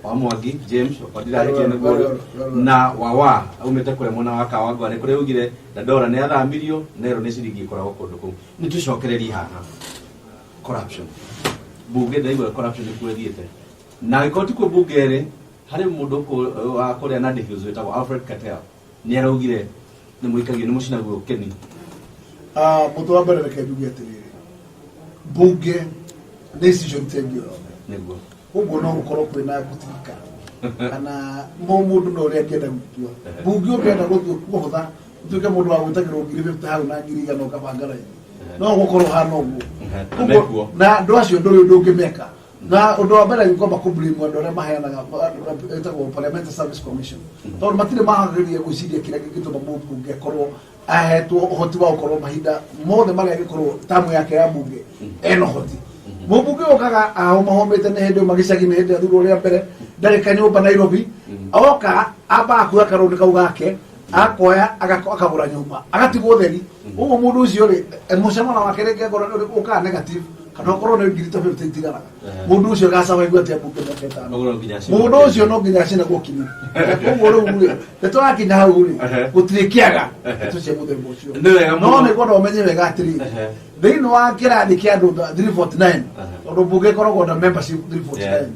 S2: wa Mwangi James Odira Nĩguo na Wawa aumĩte kũrĩa mwena wa Kawangware kũrĩa augire Dandora nĩ athamirio Nero nĩ ciringi ĩkoragwo kũndũ kũu nĩ tũcokererie haha corruption bunge ndaigua corruption ikuethiete na gikoti ku bunge ri hari mundu wa kuria na ndihio wetagwo Alfred Katel ni araugire ni muikagio ni mucina guo keni
S1: mutu wa mbere reke nduge atiriri bunge decision tengio
S2: niguo
S1: uguo no gukorwo kwina gutirika kana mundu no ria ngenda gutua bunge ungenda guthutha tuke mundu wa gwitagirwo ngiri 50 hau na ngiri igana ukabanga raini no gukorwo hana uguo na ndu acio ndungimeka na undu wa mbere ngomba kublame andu aria maheanaga etagwo Parliamentary Service Commission tondu matire mahagiririe gwiciria kira gituma bunge korwo ahetwo uhoti wa gukorwo mahinda mothe maria gikorwo tamu yake ya bunge eno hoti mubunge okaga ahomete ne hindi magicagi ne hindi athuro ria mbere ndareka nyumba Nairobi oka aba akuya karoni kau gake akoya akagura nyumba agatigwo theri uguo mundu ucio ri mucamana wake reke ngoro uka negative kana korwo ne ngiri 50 tigaraga mundu ucio gacawa igua tia bunge meketa mundu ucio no nginya cina gukini uguo ri tetwakinya hau ri gutire kiaga tucie muthemba ucio no ne gondo menye wega atiri thiini wa kirathi kia andu 349 tondu bunge koragwo na membership 349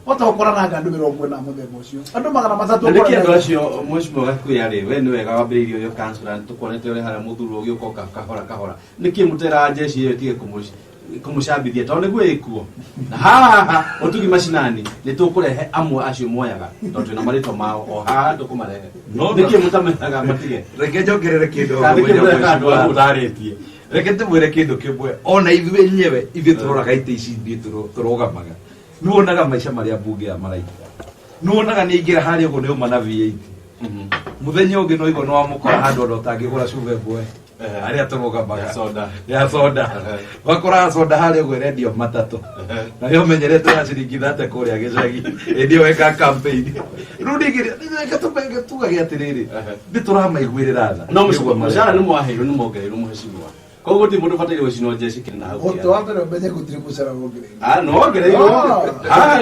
S1: ota gukorana na andu 40 muthemba ucio andu magana matatu
S2: niki andu acio mweshimo gakuya ri we ni wega wambiriirio yo councilor tukonete uri haria muthuro ugi ukoka kahora niki mutera jeshi iyo tige kumushabithia tondu niguo ikuo na haha otugi mashinani ni tukurehe amwe acio moyaga tondu na marito mao o haha tukumarehe niki mutamenaga matige
S3: reke njongerere kindu
S2: utaritie
S3: reke tumwire kindu kimwe ona ithuĩ nyewe ithuĩ turoraga ite ici turugamaga nuonaga maica maria bunge ya maraika nuonaga ni ingira haria uguo ni uma na V8 muthenya ungi no igo no amukora handu ndo tangigura cuve mbwe aria turugamaga soda wakora soda haria uguo redio matatu na yo menyerete ya ciringi 30 kuria gicagi ndio weka campaign rudigire ndio katupenge tugagia atiriri ndituramaiguirira tha
S2: no mucara ni mwaheirwo ni mongereirwo muheshimiwa koguo ti mundu bataire gucino jeshi kina hau
S1: oto wambere menye gutire mucara wongereirwo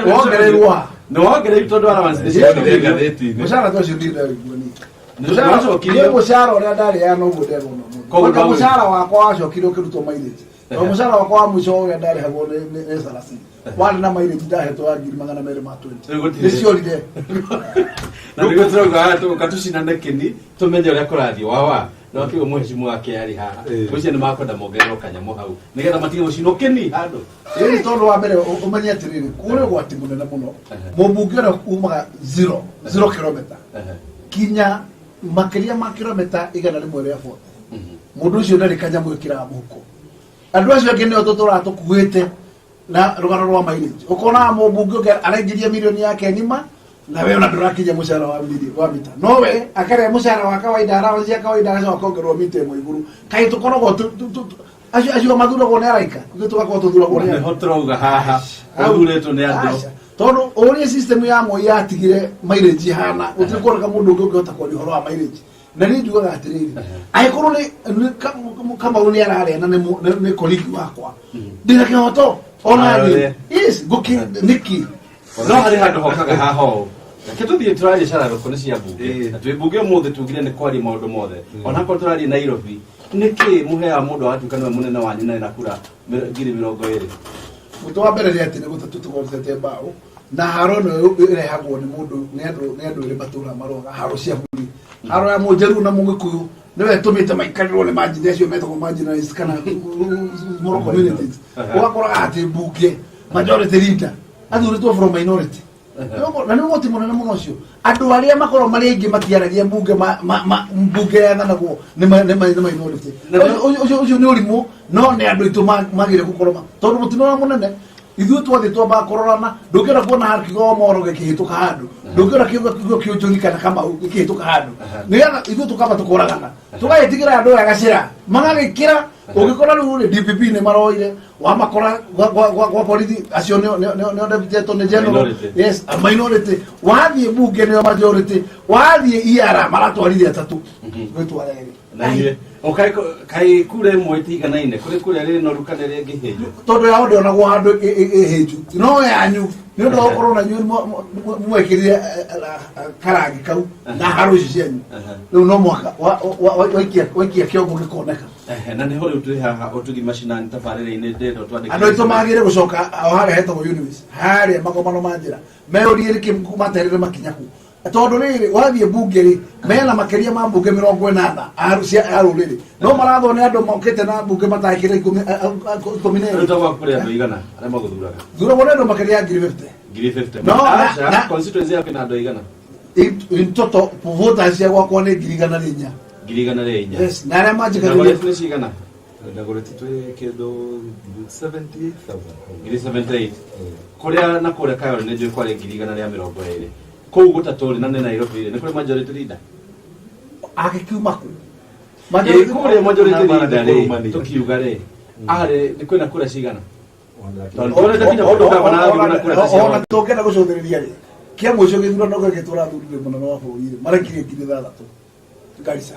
S2: no ongereirwo no ongereirwo tondu allowance ni gatheti
S1: mucara tocio ndira igoni mucara uria ndari ya no guderwo no koguo mucara wakwa wacokire ukirutwo mileage no mucara wakwa wa mwico uria ndari hagwo ni 30 wali na mileage ndahetwo wa 220 niciorire
S2: na niguo turoga tukatucina ndekeni tumenye uria kurathi wawa no kigo mheshimiwa wake ari haha ucio ni makwenda mongerero kanyamo hau nigetha matige gucino keni handu
S1: iri tondu wa mbere umenye atiriri kure gwati munene muno mubunge na umaga 0 kilometer kinya makiria ma kilometer igana rimwe ria 40 mundu ucio ndari kanyamo ikira muhuko andu acio angĩ nĩo tũtũraga tũkuĩte na rũgano rwa mileage ũkona mũmbunge araingĩria milioni yake ng'ima na wewe ndũrakinya mũcara wa mita no we akarĩa mũcara wa kawaida allowance ya kawaida agacoka kuongererwo mita ĩmwe igũrũ kaĩ tũkoragwo acio mathuragwo nĩ araika ithuĩ tũgakorwo tũthuragwo nĩ
S2: ho tũrauga haha ũthurĩtwo nĩ andũ
S1: tondu ũrĩa system ya Moi yatigire mileage hana ũtirĩ kuoneka mũndũ ũngĩ ũngĩhota kwaria ũhoro wa mileage na nĩ njugaga atĩrĩrĩ angĩkorwo nĩ kama nĩ ararĩa na nĩ colleague wakwa ndĩna kĩhoto ona yes niki
S2: no harĩ handũ hokaga haha ũũ reke tũthiĩ tũraria cara thoko nĩ cia mbunge na twĩ mbunge ũmũthĩ tugire nĩ kwaria maũndũ mothe ona korwo tũraria Nairobi nĩkĩ mũheaga mũndũ agatuĩka nĩwe mũnene wanyu na ena kura 20,000 mũtu wa mbere nĩ atĩ nĩ gũtatũtũgotete mbaũ na haro ĩno ĩrehagwo nĩ mũndũ nĩ andũ ĩrĩ matũra maroga haro cia bũrũri haro ya mũnjeru na mũgĩkũyũ nĩwe tũmĩte maikarĩrwo nĩ manjini acio metagwo marginalized kana moral communities ũgakora atĩ mbunge majority leader athurĩtwo from minority na nĩ ũgoti mũnene mũno ũcio andũ arĩa makorwo marĩ aingĩ matiaragia mbunge mbunge yathanagwo nĩ minority ũcio nĩ ũrimũ no nĩ andũ aitũ magĩrĩire gũkorwo tondũ mũtino ũrĩa mũnene ithuĩ twathiĩ twamba kũrorana ndũngĩenda kuona kiugo Moro gĩkĩhĩtũka handũ ndũngĩenda kiugo kĩonjori kana Kamau gĩkĩhĩtũka handũ nĩgetha ithuĩ tũkamba tũkũragana tũgagĩtigĩra andũ aya gacĩra magagĩkĩra ũngĩkora rĩu DPP nĩ maroire wamakora gwa borithi acio nĩo deputy attorney general yes a minority wathiĩ mbunge nĩo majority wathiĩ ER maratwarithia atatũ gwĩtwara erĩ kai kure mwetiganaine kure rĩ no rukane rĩ ngĩhĩnju tondũ ya onde onagwo handũ ĩhĩnju no yanyu nĩ ũndũ wa gũkorwo na inyuĩ mwekĩrire karangi kau na haro icio cianyu rĩu no mwaka waikia kĩongo gĩkoneka na nä ho rä u tå haha å tugi macinani tabarä-inä ndenda twandä
S1: andå aitå magä gå coka o harä hetagwo harä magomano ma njä ra meå rie rä kä materere makinyaku tondå rä rä wathiä mbunge rä mena makä ma mbunge 80 cia arå rä rä no marathwo nä andå mokä te na mbunge matakä rä 12
S2: tagwa kå rä andå igana arä a magåthuraga
S1: thuragwo nä andå makä ya 50
S2: no
S1: na
S2: constituency yaku na andå igana
S1: toto vota cia gwakwa nä 1,400
S2: 1,400
S1: yes na arä a manjä
S2: nä cigana
S3: Dagoretti twe kendo 78,000
S2: 78 kå rä a na kå rä a kayore nä njå kwarä 120 kå u gå tatå rä na nä Nairobi rä nä kå rä majority leader
S1: agä kiuma kå
S2: kå rä majority leader rä tå kiuga rä arä nä kwä na kå rä a cigana
S1: ona tå ngenda gå cåthä rä ria rä kä a må cio gä thurano gä tå rathurire må nene wa bå rå rä marekirie 6,000 Garissa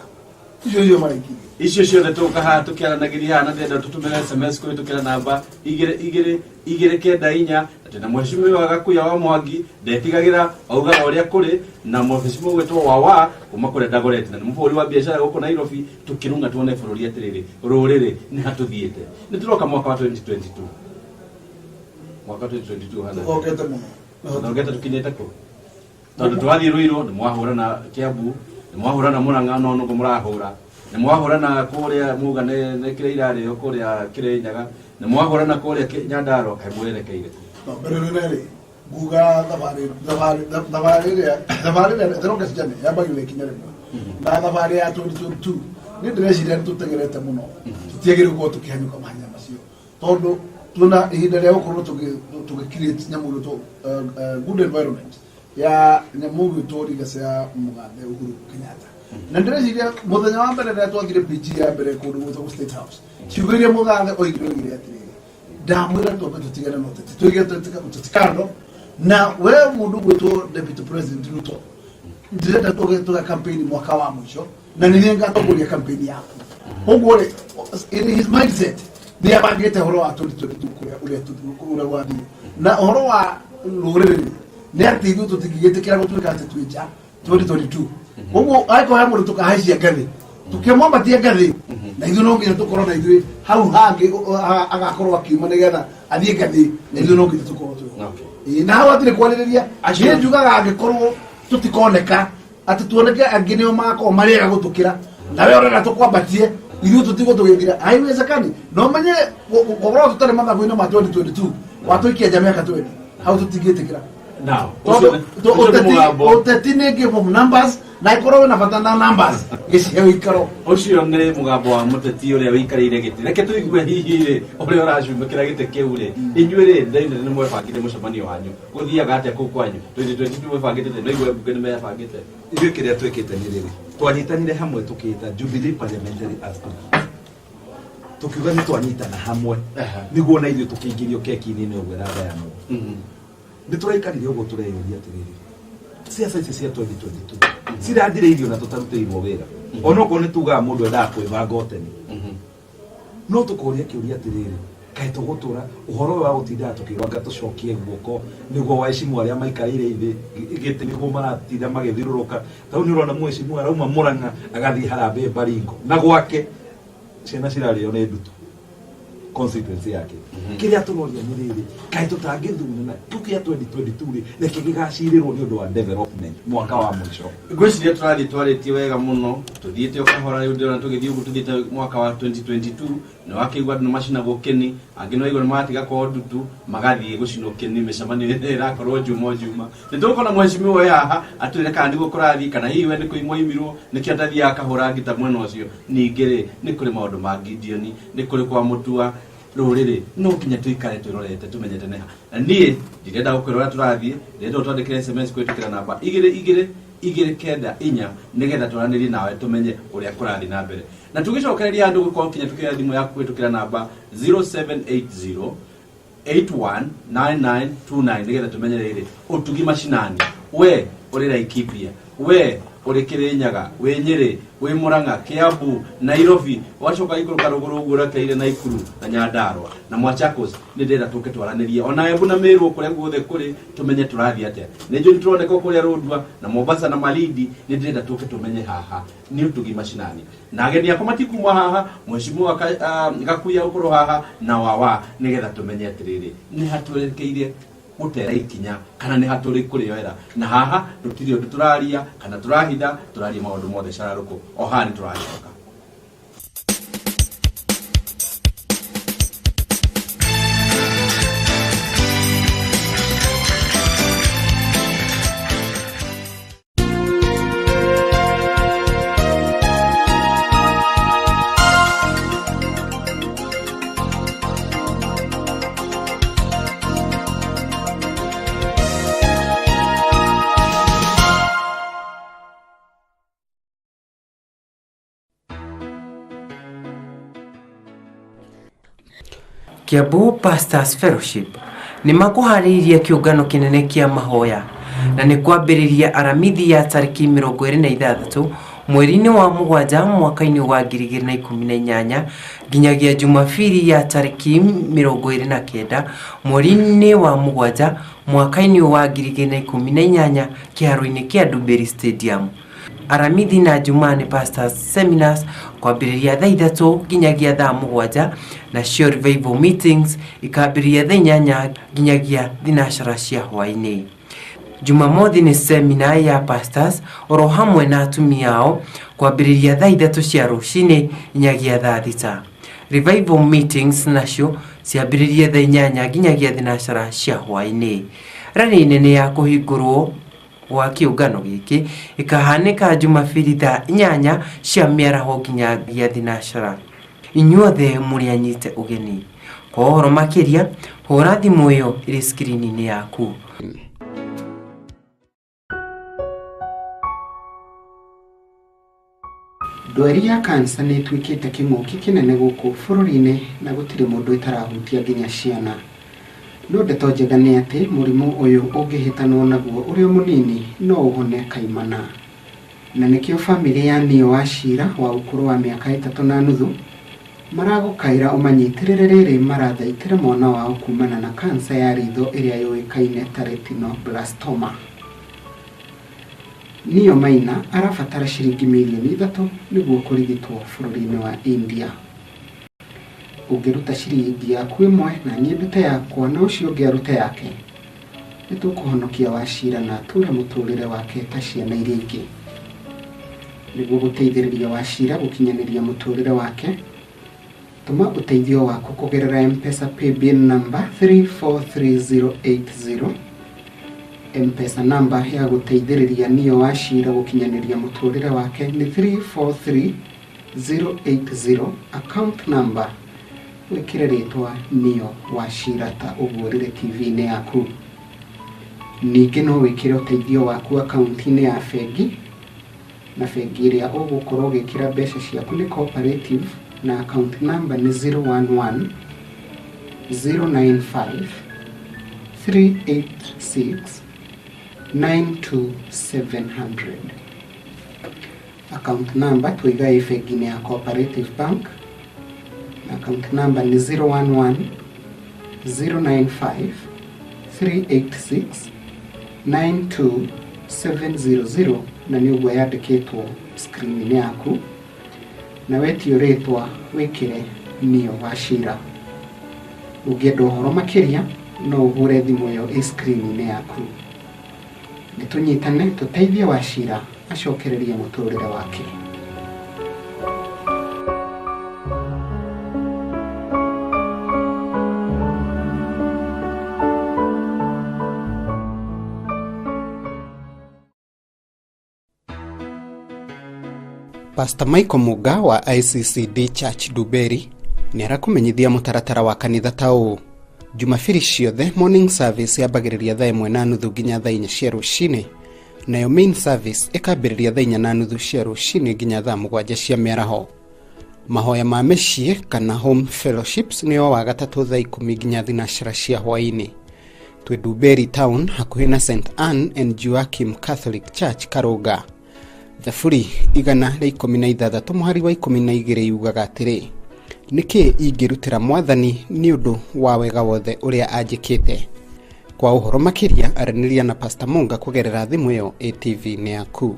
S1: icio marekirie
S2: icio ciothe tå kaha tå kä aranagä ria haha na ndenda tå tå mä ra SMS kå hä tå kä ra namba 294 na mweshimiwa wa Gakuya wa Mwangi ndetigagä ra augaga å rä a kå rä na mweshimiwa gwä two wawa kuma kå rä a Dagoretti na nä må bå rä wa biacara gå kå Nairobi tå kä runga tuone bå rå ri atä rä rä rå rä rä nä hatå thiä te nä tå roka mwaka wa 2022 mwaka 2022 hana
S1: ogete må no
S2: nogete tå kinyä te kå tondå twathiä Ruiru nä mwahå rana Kiambu nä mwahå rana Murang'a no gå må rahå ra nä mwahå rana kå rä a muga nä kä rä irarä o kå rä a kä rä nyaga nä mwahå rana kå rä a Nyandarua kaä mwä rekeire
S1: mbere rä nguga thabarä theroke cijane yambagä kinya rä na thabarä ya 2022 nä ndä reciria nä tå tegerete må no tå tiagä rä guo tå kä hanyå ka mahenya macio tondå tuona ihinda rä a gå korwo tå gä create nyamå gä two good environment ya nyamå gä two rigacä ya må gathe Uhuru Kenyatta na ndä reciria må thenya wa mbere rä a twathire PG ya mbere kå ndå gwä tagwo State House ciugo iria må gathe oigire atä rä ndamwä ra twambe tå tigane no tåige tåtikando na we må ndå gwä two Deputy President Ruto ndärenda tå ga campaign mwaka wa mwisho na nä niä ngatongoria ria campaign yaku ũguo rĩ in his mindset nĩ abangĩte ũhoro wa 2022 ũrĩa wathiĩ na ũhoro wa rũrĩrĩ nĩ atĩ ithuĩ tũtingĩgĩtĩkĩra gũtuĩka atĩ twĩ nja 2022 ũguo angĩkorwo he mũndũ tũkahaicia ngathĩ tũkĩmwambatia ngathĩ na ithuĩ no nginya tũkorwo na ithuĩ hau hangĩ agakorwo akiuma nĩgetha athiĩ ngathĩ na ithuĩ no nginya tũkorwo twĩ na hau hatirĩ kwarĩrĩria niĩ njugaga angĩkorwo tũtikoneka atĩ tuoneke angĩ nĩo magakorwo marĩega gũtũkĩra nawe ũrenda tũkwambatie ithuĩ tũtigwo tũgĩthira haiwezekani no menye gũkorwo tũtarĩ mathabu-inĩ ma 2022 watũikia nja mĩaka 20 hau tũtingĩtĩkĩra ũteti nĩ give of numbers na ikorwo na bata na numbers gĩcihe ũikaro
S2: ũcio nĩ mũgambo wa mũteti ũrĩa wĩikarĩire gĩtĩ reke tũigue hihi rĩ ũrĩa ũracumĩkĩra gĩtĩ kĩu rĩ inyuĩ rĩ ndainĩ nĩ mwebangĩte mũcemanio wanyu gũthiaga atĩa kũu kwanyu 2022 mwebangĩte no igue mbunge nĩ mebangĩte
S3: ithuĩ kĩrĩa twĩkĩte nĩ rĩrĩ twanyitanire hamwe tũkĩta Jubilee Parliamentary Assembly tũkiuga nĩ twanyitana hamwe nĩguo na ithuĩ tũkĩingĩrio keki-inĩ nĩ ũguo ĩragayanwo nĩ tũraikarire ũguo tũreyũria atĩrĩrĩ ciaca ici cia 2022 cirathirĩirio na tũtarutĩirwo wĩra onokorwo nĩ tugaga mũndũ endaga kwĩbanga ũteni no tũkoria kĩũria atĩrĩrĩ kaĩ tũgũtũra ũhoro wa gũtindaga tũkĩrwanga tũcokie guoko nĩguo wahecimũ arĩa maikarĩire thĩ gĩtĩ nĩguo maratinda magĩthiũrũrũka tau nĩ ũrona mwecimũ arauma Mũrang'a agathiĩ Harambee Baringo na gwake ciana cirarĩo nĩ ndutu constituency yake kĩrĩa tũroria nĩ rĩrĩ kaĩ tũtangĩthurana tũkĩa 2022 rĩ reke gĩgacirĩrwo nĩ ũndũ wa development mwaka wa mũico
S2: ngwĩciria tũrathiĩ twarĩtie wega mũno tũthiĩte o kahora rĩu ndĩrona tũgĩthiĩ ũguo tũthiĩte mwaka wa 2022 nĩ wakĩigua andũ nĩ macinagwo kĩni angĩ nĩ waigua nĩ magatiga korwo ndutu magathiĩ gũcinwo kĩni mĩcemanio ĩrĩa ĩrakorwo njuma nĩ tũgũkorwo mwecimiwa haha atwĩre kana nĩguo kũrathiĩ kana hihi we nĩ kũimwo imirwo nĩkĩo atathiaga kahũra ngita mwena ũcio ningĩ rĩ nĩ kũrĩ maũndũ ma Gideon nĩ kũrĩ kwa mũtua rũrĩrĩ no nginya tũikare twĩrorete tũmenyete neha na niĩ ndirenda gũkwĩra ũrĩa tũrathiĩ ndĩrenda ũtwandĩkĩre SMS kwĩtĩkĩra namba 224 nĩgetha twaranĩrie nawe tũmenye ũrĩa kũrathiĩ na mbere na tũgĩcokereria andũ gũkorwo kinya tũkĩra thimũ yaku kwĩtĩkĩra namba 0780 819929 nĩgetha tũmenye rĩrĩ ũtugi macinani we ũrĩ Laikipia we uri Kirinyaga wi Nyeri wi Murang'a Kiambu Nairobi wacoka ikuruka ruguru gurekeire Naikuru na Nyandarua na Machakos ni ndira tuke twaranirie ona Embu na Meru kuria guothe kuri tumenye turathia atia ni njuri turoneka kuria Rundwa na Mombasa na Malindi ni ndira tuke tumenye haha ni utugi mashinani na ageni akomati kumwa haha mheshimiwa Gakuya ukuru haha na wawa nigetha tumenye atiriri ni haturekeire gutera ikinya kana ni haturi kurioera na haha rutirio turaria kana turahitha turaria maundu mothe cararuko o hani turacoka.
S7: Kiambu Pastors Fellowship ni makuhariria kiungano kinene kia mahoya na ni kwambiriria aramithi ya tariki 26 mweri-ini wa mugwanja mwaka-ini wa 2018 nginyagia Jumapili ya tariki 29 mweri-ini wa mugwanja mwaka-ini wa 2018 kiharo-ini kia Ndumberi Stadium. Aramithi na Jumani Pastors Seminars kwambiriria thaa 3 nginyagia thaa 7 na cio revival meetings ikambiriria thaa 8 nginyagia thinashara cia hwaini. Jumamothi ni seminar ya pastors oro hamwe na atumia ao kwambiriria thaa 3 cia rucini nginyagia thaa 6. Revival meetings nacio ciambiriria thaa 8 nginyagia thinashara cia hwaini. Rani nene ya kuhingurwo wa kiungano giki ikahanika Jumapili thaa 8 cia miaraho nginyagia thinashara. Inyuothe muri anyite ugeni. Kwa uhoro makiria hura thimu iyo iri screen-ini yaku.
S8: Ndwari ya kansa ni twikite king'uki kinene guku bururi-ini na gutire mundu itarahutia nginya ciana. No ndeto njega ni ati murimu uyu ungihitanwo naguo uri munini no uhone kaimana. Na nikio family ya Nio Wachira wa ukuru wa miaka 3.5 maragukaira umanyitirire riri marathaitire mwana wao kumana na kansa ya ritho iria yoikaine ta retinoblastoma. Nio Maina arabatara ciringi milioni 3 niguo kurigitwo bururi-ini wa India. Ungiruta ciringi yaku imwe na niĩ ndute yakwa na ucio ũngĩ arute yake, nĩtũkũhonokia Wachira na ature mũtũrĩre wake ta ciana iria ingĩ. Nĩguo gũteithĩrĩria Wachira gũkinyanĩria mũtũrĩre wake, tũma ũteithio waku kũgerera M-Pesa paybill number 343080. M-Pesa number ya gũteithĩrĩria Nio Wachira gũkinyanĩria mũtũrĩre wake nĩ 343080. Account number wikire ritwa Nio Wachira ta ugurire TV-ini yaku. Ningĩ no wikire ũteithio waku account-ini ya bengi, na bengi iria ũgũkorwo ũgĩkĩra mbeca ciaku nĩ cooperative na account number ni 011 095 386 92700. Account number twigai bengi-ini ya Cooperative Bank. Account number ni 011 095 386 92700 na ni ugwa yandikitwo screen-ini yaku na wetio ritwa wikire Nio Wachira. Ungienda uhoro makiria no uhure thimu yo screen-ini yaku. Nitunyitane tuteithie Wachira acokererie muturire wake. Pastor Michael Muga wa ICCD Church Ndumberi ni arakumenyithia mutaratara wa kanitha ta uu. Jumapili ciothe morning service yambagiriria thaa 1:30 nginya thaa 4 cia rucini, nayo main service ikambiriria thaa 4:30 cia rucini nginya thaa 7 cia miaraho. Mahoya ma mĩciĩ kana home fellowships ni wa gatatu thaa 10 nginya thinashara cia hwaini. Twi Ndumberi town hakuhi na St Anne and Joachim Catholic Church Karunga. Thaburi 116 muhari wa 12 yugaga atiri niki ingirutira mwathani ni undu wa wega wothe uria anjikite. Kwa uhoro makiria araniria na Pastor Munga kugerera thimu yo ATV ni yaku.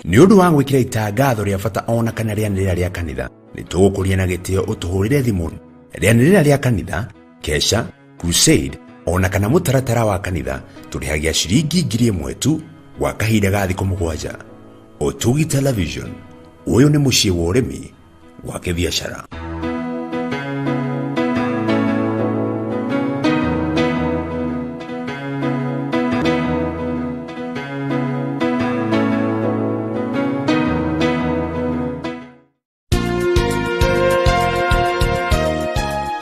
S5: Ni undu wa gwikira itangatho ria bata ona kana rianirira ria kanitha ni tugukuria na gitio utuhurire thimu. Rianirira ria kanitha kesha crusade ona kana mutaratara wa kanitha turihagia ciringi 1,000 tu wa kahinda ga thikũ 7. Otugi Television, uyu ni muciĩ wa ũrĩmi wa kĩbiacara.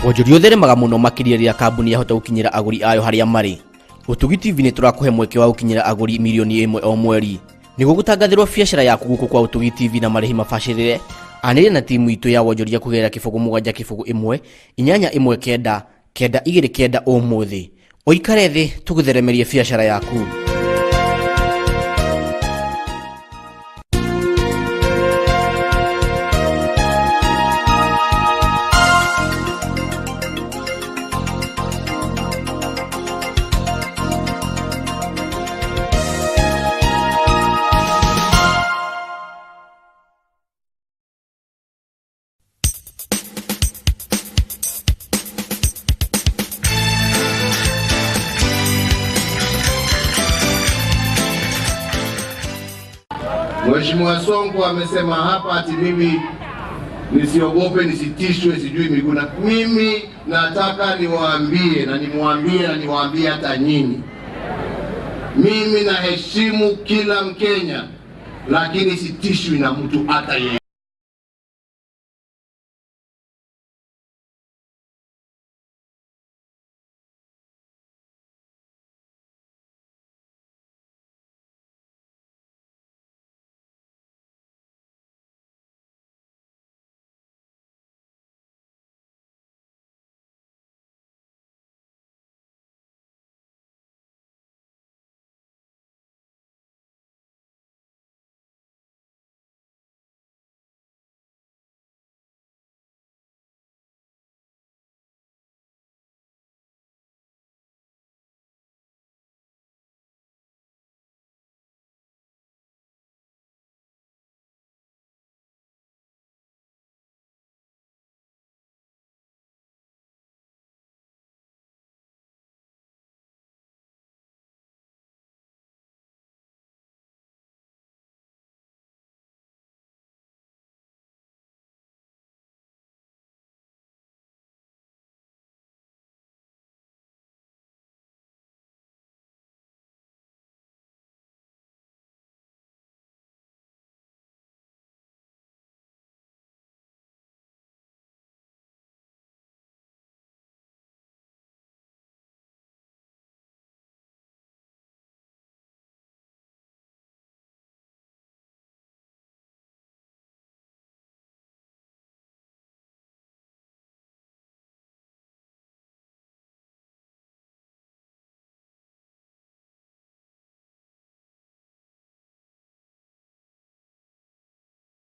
S9: Wonjoria utheremaga muno makiria ria kambuni yahota gukinyira aguri ayo haria mari. Utugi TV ni turakuhe mweke wa gukinyira aguri milioni 1 o mweri. Niguo gutangathirwo biacara yaku guku kwa Utugi TV na marihi mabacirire. Anire na timu itu ya wonjoria kugerera kibugu 7 kibugu 1 819 929 umuthi. Oikare thi tugutheremerie biacara yaku.
S6: Mheshimiwa Sonko amesema hapa ati mimi nisiogope, nisitishwe, sijui miguna. Mimi nataka niwaambie na niwaambie hata nyinyi. Mimi naheshimu kila Mkenya, lakini sitishwi na mtu hata yeye.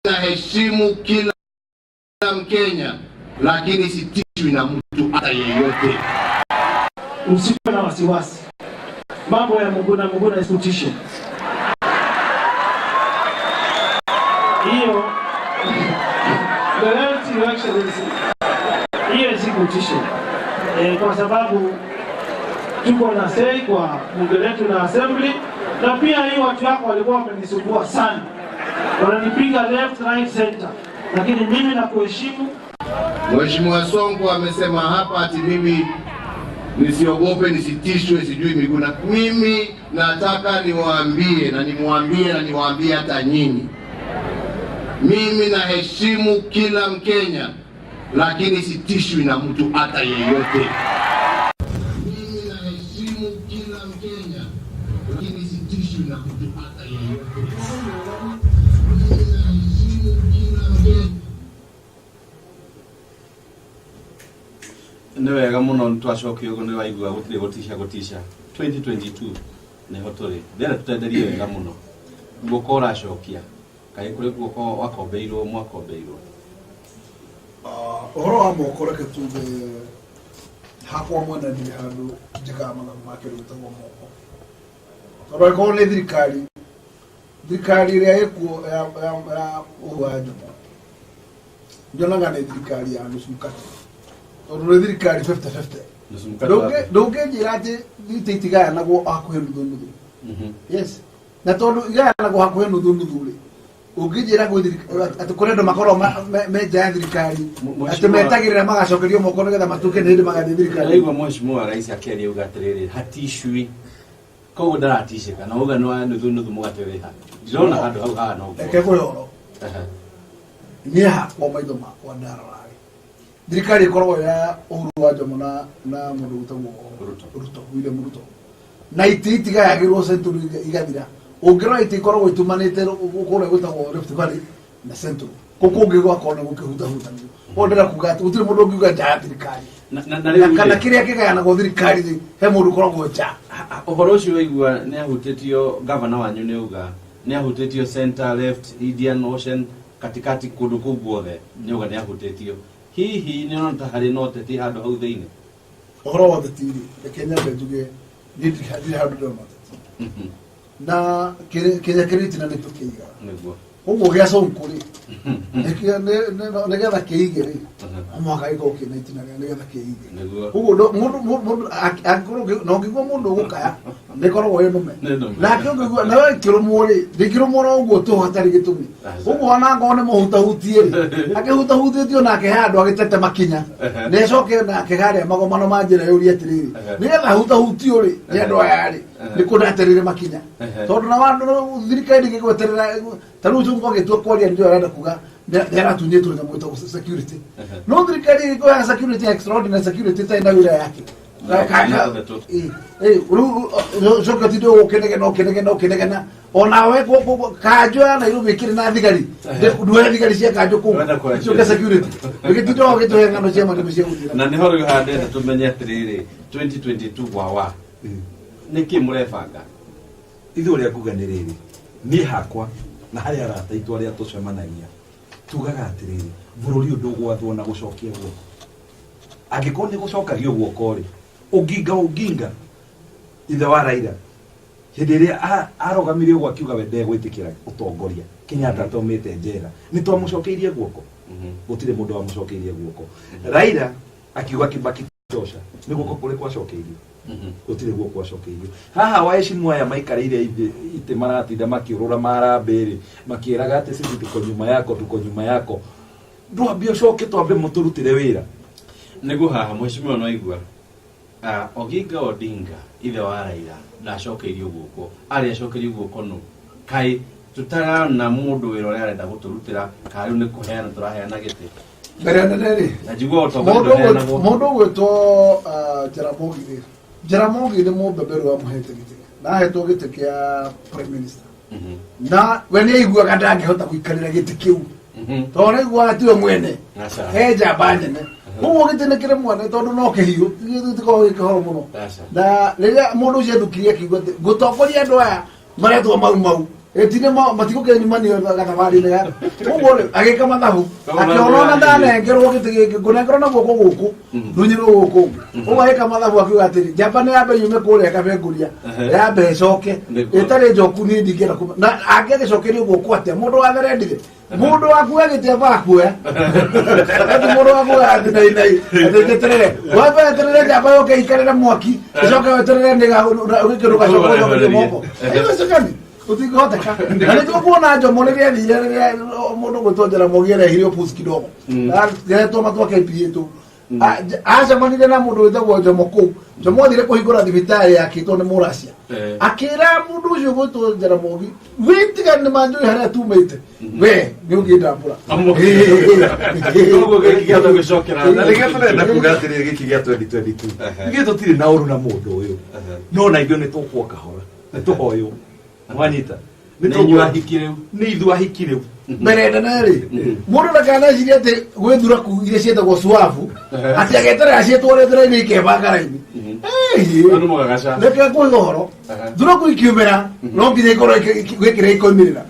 S6: Naheshimu kila Mkenya, lakini sitishwi na mtu hata yeyote.
S4: Usiwe na wasiwasi. Mambo ya Muguna isikutishe. Hiyo hiyo isikutishe. Kwa sababu tuko na sei kwa bunge letu na assembly, na pia hii watu wako walikuwa wamenisumbua sana. Wananipiga left right center, lakini mimi nakuheshimu.
S6: Mheshimiwa Sonko amesema hapa ati mimi nisiogope, nisitishwe, sijui miguna. Mimi nataka niwaambie na niwaambie hata nyinyi. Mimi naheshimu kila Mkenya, lakini sitishwi na mtu hata yeyote. Mimi naheshimu kila Mkenya, lakini sitishwi na mtu hata yeyote.
S2: nĩ wega mũno twacokio ũguo nĩ waigua gũtirĩ gũtisha 2022 nĩho tũrĩ ndĩrenda tũtenderie wega mũno guoko ũracokia kaĩ kũrĩ guoko wakombeirwo mwakombeirwo
S1: ũhoro wa moko reke tuge hakwa mwena ndirĩ handũ njĩkaga mathabu make rĩgĩtagwo moko tondũ angĩkorwo nĩ thirikari ĩrĩa ĩkuo ya ũhũ wa Njomo nyonaga nĩ thirikari ya nusu mkate tondũ nĩ thirikari 50-50 ndũngĩnjĩra atĩ thiti itigayanagwo hakuhĩ nuthu yes na tondũ igayanagwo hakuhĩ nuthu rĩ ũngĩnjĩra atĩ kũrĩ andũ makorwo me nja ya thirikari atĩ metagĩrĩra magacokerio moko nĩgetha matuĩke nĩ hĩndĩ magathiĩ thirikari
S2: aigua mheshimiwa rais akĩaria uga atĩrĩrĩ hatishwi koguo ndaratishĩka na uga nĩ nuthu mũgate wĩ ha ndĩrona handũ hau hana ũguo
S1: reke kũrĩhoro niĩ hakwa maitho makwa ndarararĩ thirikari ĩkoragwo ya Uhuru wa Njomo na mũndũ wĩtagwo Ruto William Ruto na itigayagĩrwo century igathira ũngĩrora itikoragwo itumanĩte kũrĩa gwĩtagwo Rift Valley na Central kũngĩ gwakorwo nĩ gũkĩhutahutanio ndĩra kuga atĩ gũtirĩ mũndũ ũngiuga nja ya thirikari kana kĩrĩa kĩgayanagwo thirikari he mũndũ ũkoragwo nja
S2: ũhoro ũcio waigua nĩ ahutĩtio gavana wanyu nĩ uga nĩ ahutĩtio center left Indian Ocean katikati kũndũ kũu guothe nĩ uga nĩ ahutĩtio hihi nĩ ona ta harĩ na ũteti handũ hau thĩinĩ
S1: ũhoro wa ũteti reke nyambe njuge ndirĩ handũ ndĩrona ũteti na Kenya Credit na nĩtũkĩiga
S2: nĩguo
S1: ũguo gĩa Sonko rĩ nĩgetha kĩige rĩ mwaka gĩkorwo kĩna itina nĩgetha kĩige ũguo mũndũ angĩkorwo no ngĩgua mũndũ ũgũkaya nĩkoragwo ĩ nũme nake ũngĩgua nawe kĩrũmwo rĩ ndĩkĩrũmwo ũguo tũ hatarĩ gĩtũmi ũguo ona ngorwo nĩ mũhutahutie rĩ akĩhutahutĩtio nake handũ agĩtete makinya nĩcoke nake harĩa magomano ma njĩra yũria atĩrĩrĩ nĩgetha hutahutio rĩ nĩ andũ aya rĩ nĩ kũndaterĩre makinya tondũ na wandu thirikari ndĩgĩgweterera tarĩu Sonko agĩtua kwaria nĩrĩo arenda kuga nĩaratunyĩtwo nyamũ ĩtagwo security no thirikari ĩgĩkoya security extraordinary security ĩtarĩ na wĩra yake coka ti ũkĩnegena onawe kanjũ ya Nairobi ĩkĩrĩ na thigari nduoya thigari cia kanjũ kũu coka security ĩgĩtinda ũgĩtũhe ng'ano cia maũndũ cia gũthira
S2: na nĩho rĩu handenda tũmenye atĩrĩrĩ 2022 wawa nĩkĩ mũrebanga
S3: ithuĩ ũrĩa kuga nĩ rĩrĩ niĩ hakwa na harĩa arata itũ arĩa tũcemanagia tugaga atĩrĩrĩ bũrũri ũyũ ndũgwathwo na gũcokia guoko angĩkorwo nĩ gũcokagio guoko rĩ ũnginga ithe wa Raila hĩndĩ ĩrĩa arũgamirie ũguo akiuga we ndegwĩtĩkĩra ũtongoria Kenyatta atomĩte njera nĩ twamũcokeirie guoko gũtirĩ mũndũ wamũcokeirie guoko Raila akiuga Kibaki Joshua nĩ guoko kũrĩ kwacokeirio gũtirĩ guoko kwacokeirio haha waheshimu aya maikarĩire itĩ maratinda makiũrũra marambĩrĩ makĩeraga atĩ sisi tuko nyuma yako ndwambie ũcoke twambe mũtũrutĩre wĩra
S2: nĩguo haha mheshimiwa no igua Oginga Odinga ithe wa Raila ndacokeirio guoko arĩa acokeirio guoko no kai tutarana mũndũ wĩra ũrĩa arenda gũtũrutĩra ka rĩu nĩ kũheana tũraheana gĩtĩ
S1: mbere nene rĩ
S2: na njigua ũtongoria
S1: mũndũ ũgwĩtwo Jaramogi nĩ mũmbeberu wa mũhete gĩtĩ na ahetwo gĩtĩ kĩa prime minister na we nĩ aiguaga ndangĩhota gũikarĩra gĩtĩ kĩu tondũ aiguaga tiwe mwene he njamba nene ũguo gĩtĩ nĩ kĩrĩ mwane tondũ no kĩhiũ gĩtikoragwo gĩ kĩhoro mũno na rĩrĩa mũndũ ũcio endũkirie akiuga atĩ ngũtongoria andũ aya maretwo mau etine matigũkĩra nyumanio gathabarĩ-inĩ gaka ũguo rĩ agĩka mathabu akĩona ona ndanengerwo gĩtĩ gĩkĩ ngũnengerwo na guoko gũkũ ndunyĩrwo gũkũ ũguo agĩka mathabu akiuga atĩrĩ njamba nĩ yambe yume kũrĩa kabengũria yambe ĩcoke ĩtarĩ njoku niĩ ndingĩenda kuma na angĩagĩcokerio guoko atĩa mũndũ watherendire mũndũ wakuoya gĩtĩ amba akuoya atĩ mũndũ wakuoya atĩ nainai atĩ gĩterere wambe weterere njamba yoke ikarĩre mwaki ĩcoke weterere nĩga ũgĩkĩrwo gacoka ũcokerio moko ĩgĩcokani utigoteka na nĩ tũkuona Njomo rĩrĩa thire rĩrĩa mũndũ gwĩtwo Jaramogi erehirio pusi kidogo aretwo matwa KPA tu acamanire na mũndũ wĩtagwo Njomo kũu Njomo athire kũhingũra thibitarĩ yakĩtwo nĩ Mũracia akĩra mũndũ ũcio gwĩtwo Jaramogi wĩtigane manjũĩ harĩa tumĩte we nĩ ũngĩndambũra
S2: ũguo gĩkĩ gĩa gũcokera
S3: na rĩngĩ tũrenda kuga atĩrĩrĩ gĩkĩ gĩa 2022 gĩkĩ tũtirĩ na ũru na mũndũ ũyũ no na ithuĩ nĩ tũkwo kahora nĩ tũhoywo mwanyita nä ithu ahiki rä u
S1: mbere ndanarä må ndå ndakaneciria atä gwä thura ku iria ciätagwo swabu atä ageterera ciätwarethera-inä ikebangara-inä reke kwä horo thura ku ikiumä ra no nginya ikorwo gwä kä ra ikoimä ra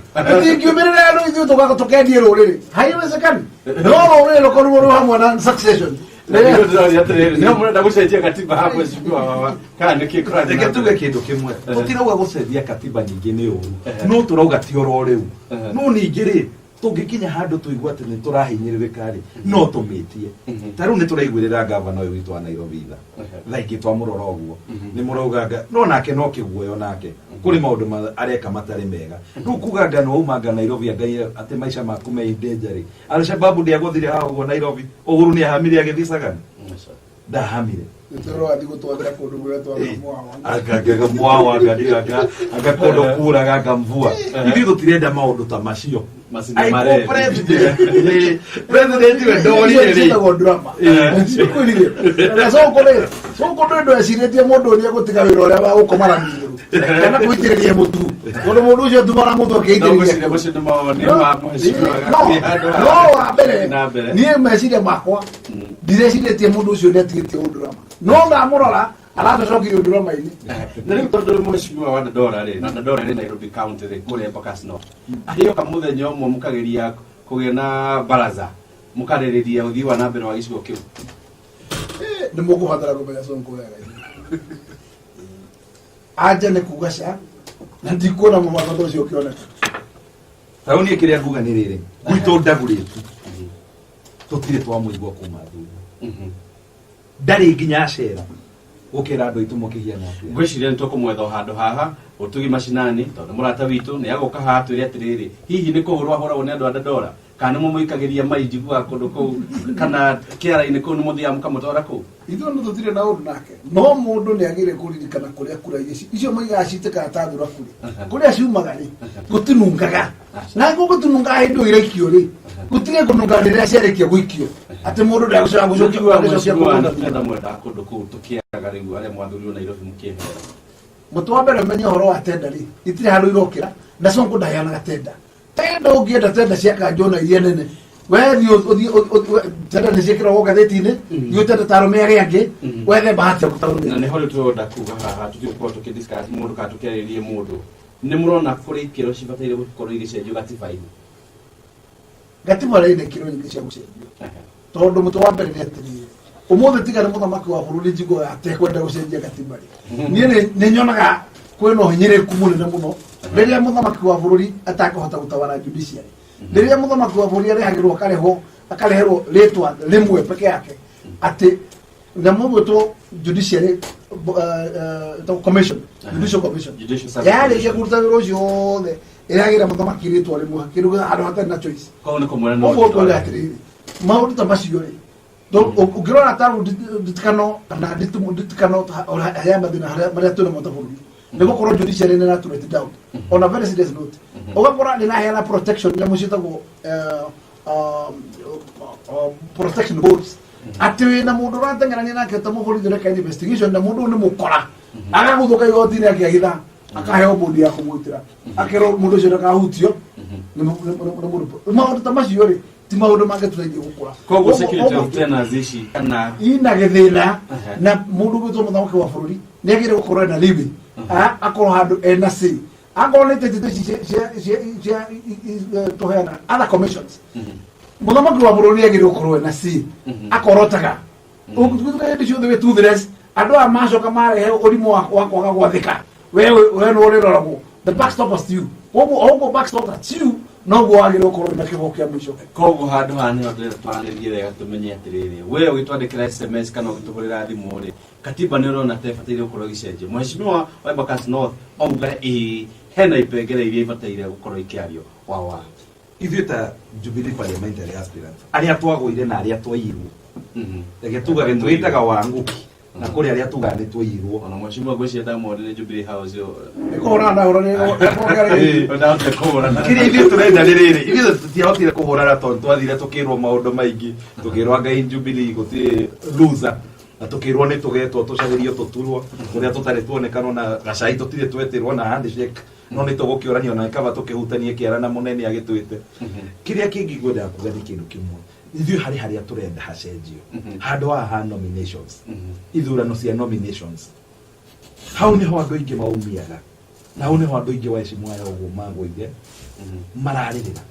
S1: ikiumä rä ra andå ithuä tå kendie rå rä rä haiwezekani no rå rä rä rå korwo rå hamwe na succession
S3: reke tuge kä ndå kä mwe tå tirauga gå cenjia katiba nyingä nä å ru no tå rauga ti oro rä u no ningä rä tå ngä kinya handå tå igua atä nä tå rahinyä rä rä ka rä no tå mä tie ta rä u nä tå raiguä rä ra ngavana å yå witå wa Nairobi tha ingä twamå rora å guo nä må rauganga no nake no kä guoyo nake kå rä maå ndå areka matarä mega rä u kuga ngano aumanga Nairobi angai atä maica maku me danger rä Al-Shababu ndä agåthire haha å guo Nairobi å gå ru nä ahamire agä thicagana ndahamire agaga mwawanga ndigaga agakondo kuraga ngamvua ithuĩ tũtirenda maũndũ ta macio president we ndorire
S1: ndå ecirĩtie mũndũ nĩ egũtiga wĩra ũrĩa wa gũkomara mĩrũ kana gũitĩrĩria mũtu tondũ mũndũ ũcio tumara mũtu akĩitĩrĩria no wa mbere niĩ meciria makwa ndireciirĩtie mũndũ ũcio nĩ atigĩtie ũndũrama no ndamũrora aratocokirie ũndũrama-inĩ
S2: na rĩu tondũ mheshimiwa wa Dandora rĩ na Dandora rĩ Nairobi county rĩ kũrĩa Embakasi North ahĩoka mũthenya ũmwe mũkageria kũgĩa na baraza mũkarĩrĩria ũthii wa na mbere wa gĩcigo kĩu
S1: nĩ mũkũbatara kũmenya Sonko wega anja nĩ kuga ca na ndikuona mũbango ũcio ũkĩoneka
S3: ta rĩu niĩ kĩrĩa nguga nĩ rĩrĩ gwitũ ndagũrĩtu tũtirĩ twamũigua kuma thutha ndarĩ nginya acera gũkĩra andũ aitũ mũkĩhiana atĩa
S2: ngwĩciria nĩ tũkũmwetha handũ haha ũtugi macinani tondũ mũrata witũ nĩ agũka haha twĩre atĩrĩrĩ hihi nĩ kũhũrwo ahũragwo nĩ andũ a Dandora kana nĩ mũmũikagĩria mai njiguaga kũndũ kũu kana kĩara-inĩ kũu nĩ mũthiaga mũkamũtwara kũu
S1: ithuĩ nĩ tũtirĩ na ũndũ nake no mũndũ nĩ agĩrĩire kũririkana kũrĩa kura icio maigaga citĩkaga ta thura kũrĩ kũrĩa ciumaga rĩ gũtinungaga na gũtinungaga hĩndĩ ĩyo iraikio rĩ gũtige kũnunga rĩrĩa ciarĩkia gũikio atĩ mũndũ ndagũcoka
S2: gũcokia mwenda kũndũ kũu tũkĩaraga rĩu arĩa mwathurirwo Nairobi mũkĩhera
S1: mũtũ wa mbere menye ũhoro wa tenda rĩ itirĩ handũ irokĩra na Sonko ndaheanaga tenda tenda ũngĩenda tenda cia kanjona iria nene wethi tenda nĩ ciĩkĩragwo ngathĩti-inĩ thiĩ tenda ta arũme arĩa angĩ wethe bahati ya gũtarũmĩra
S2: na nĩ ho rĩu tũrenda kuga haha tũtigũkorwo tũkĩdiscuss mũndũ kana tũkĩarĩrie mũndũ nĩ mũrona kũrĩ ikĩro cibataire gũkorwo igĩcenjio gatiba-inĩ
S1: gatiba rĩna ikĩro nyingĩ cia gũcenjio tondũ mũtũ wa mbere nĩ atĩrĩrĩ ũmũthĩ tiga nĩ mũthamaki wa bũrũri njiguaga atekwenda gũcenjia gatiba rĩ niĩ nĩ nyonaga kwĩna ũhinyĩrĩku mũnene mũno rĩrĩa mũthamaki wa bũrũri atakũhota gũtawara judiciary rĩrĩa mũthamaki wa bũrũri arehagĩrwo akareherwo rĩtwa rĩmwe peke yake atĩ nyamũ gwĩtwo judiciary commission judicial commission yarĩkia kũruta wĩra ũcio wothe ĩragĩra mũthamaki rĩtwa rĩmwe kĩndũ handũ hatarĩ na choice ũguo ngoiga atĩrĩrĩ maũndũ ta macio rĩ ũngĩrora ta nditikano kana nditikano harĩa mathĩna marĩa twĩna mota bũrũri nĩ gũkorwo judiciary nĩ ĩratũ let down on a very serious note ũgakora nĩ ĩraheana protection nyamũ ciĩtagwo protection boards atĩ wĩna mũndũ ũrateng'erania nake ta mũborithi ũreka investigation na mũndũ nĩ mũkora agagũthũka igoti-inĩ akĩagitha akaheo bondi ya kũmwĩtĩra akerwo mũndũ ũcio ndakahutio nĩ mũndũ maũndũ ta macio rĩ ti maũndũ mangĩtũteithia gũkũra
S2: koguo security of tenants ici kana
S1: ina gĩthĩna na mũndũ gwĩtwo mũthamaki wa bũrũri nĩ agĩrĩire gũkorwo ena living akorwo handũ ena say akorwo nĩ tetete cia tũheana other commissions mũthamaki wa bũrũri nĩ agĩrĩire gũkorwo ena say akorotaga hĩndĩ ciothe wĩ toothless andũ aya macoka marehe ũrimũ wa kwaga gwathĩka we nĩ ũrĩroragwo the backstop was you koguo backstop that's you noguo wagĩrĩirwo gũkorwo na kĩheo kĩa mũico
S2: koguo handũ haha nĩho ndĩrenda twaranĩrie wega tũmenye atĩrĩrĩ we ũgĩtwandĩkĩra SMS kana ũgĩtũhũrĩra thimũ rĩ katiba nĩ ũrona ta ĩbataire gũkorwo ĩgĩcenjio mheshimiwa wa Embakasi North auga hena ipengere iria ibataire gũkorwo ikĩario wawa
S3: ithuĩ ta Jubilee parliamentary aspirants arĩa twagũire na arĩa twaiyirwo reke tugage twĩtaga Wangũki na kũrĩ arĩa tugaga nĩ twaiyirwo
S2: ona mheshimiwa ngwĩciria Diamond nĩ Jubilee House
S3: kĩrĩa ithuĩ tũrenda nĩ rĩrĩ ithuĩ tũtiahotire kũhũrana tondũ twathire tũkĩrwo maũndũ maingĩ tũkĩrwo Ngai Jubilee gũtirĩ loser na tukirwo ni tugetwo tucagirio tuturwo uria tutari tuonekana na gacai tutire twetirwo na handshake no ni tugukiorania na kaba tukihutanie kiara na munene agitwite kiria kingi gwenda kuga ni kindu kimwe ithuĩ harĩa turenda hacenjio handũ ha nominations ithurano cia nominations hau nĩho andũ aingĩ maumiaga na hau nĩho andũ aingĩ wa icimwa ya ũguo magũire mararĩrĩra